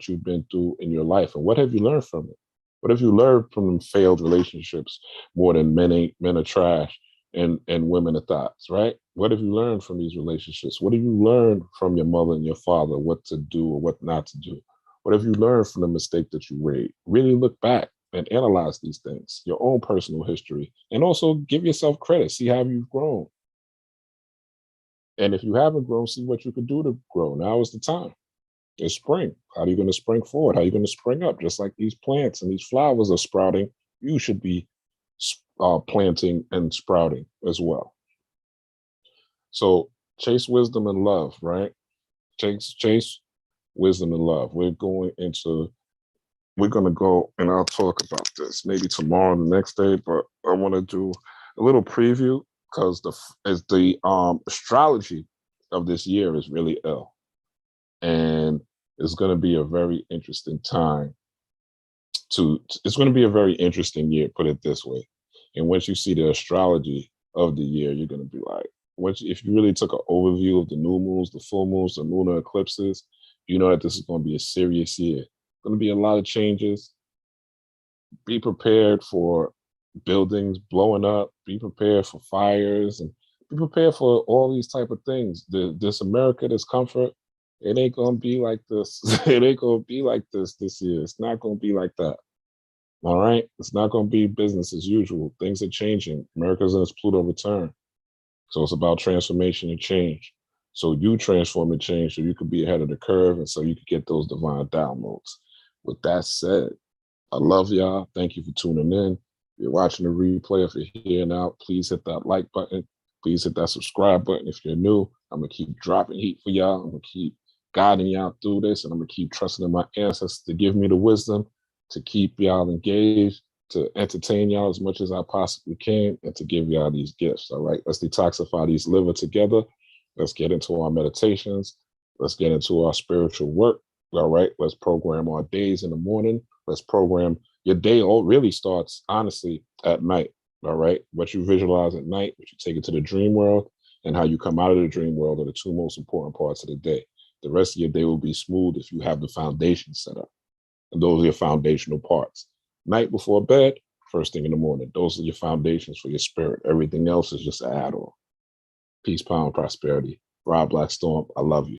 you've been through in your life, and what have you learned from it? What have you learned from failed relationships more than men are trash and women are thoughts, right? What have you learned from these relationships? What have you learned from your mother and your father, what to do or what not to do? What have you learned from the mistake that you made? Really look back and analyze these things, your own personal history, and also give yourself credit. See how you've grown. And if you haven't grown, see what you could do to grow. Now is the time. It's spring. How are you going to spring forward? How are you going to spring up? Just like these plants and these flowers are sprouting, you should be planting and sprouting as well. So chase wisdom and love, right? Chase wisdom and love. We're going to go and I'll talk about this maybe tomorrow and the next day, but I want to do a little preview because the astrology of this year is really ill. And it's going to be a very interesting time it's going to be a very interesting year, put it this way. And once you see the astrology of the year, you're going to be like, if you really took an overview of the new moons, the full moons, the lunar eclipses, you know that this is going to be a serious year. Going to be a lot of changes. Be prepared for buildings blowing up. Be prepared for fires, and be prepared for all these type of things. This America, this comfort, it ain't gonna be like this. It ain't gonna be like this year. It's not gonna be like that. All right, it's not gonna be business as usual. Things are changing. America's in its Pluto return, so it's about transformation and change. So you transform and change, so you could be ahead of the curve, and so you could get those divine downloads. With that said, I love y'all. Thank you for tuning in. If you're watching the replay, if you're here now, please hit that like button. Please hit that subscribe button. If you're new, I'm going to keep dropping heat for y'all. I'm going to keep guiding y'all through this, and I'm going to keep trusting in my ancestors to give me the wisdom to keep y'all engaged, to entertain y'all as much as I possibly can, and to give y'all these gifts. All right, let's detoxify these liver together. Let's get into our meditations. Let's get into our spiritual work. All right, let's program our days in the morning. Let's program your day. All really starts, honestly, at night. All right, what you visualize at night, what you take it to the dream world, and how you come out of the dream world are the two most important parts of the day. The rest of your day will be smooth if you have the foundation set up. And those are your foundational parts. Night before bed, first thing in the morning. Those are your foundations for your spirit. Everything else is just an add-on. Peace, power, and prosperity. Rob Blackstorm, I love you.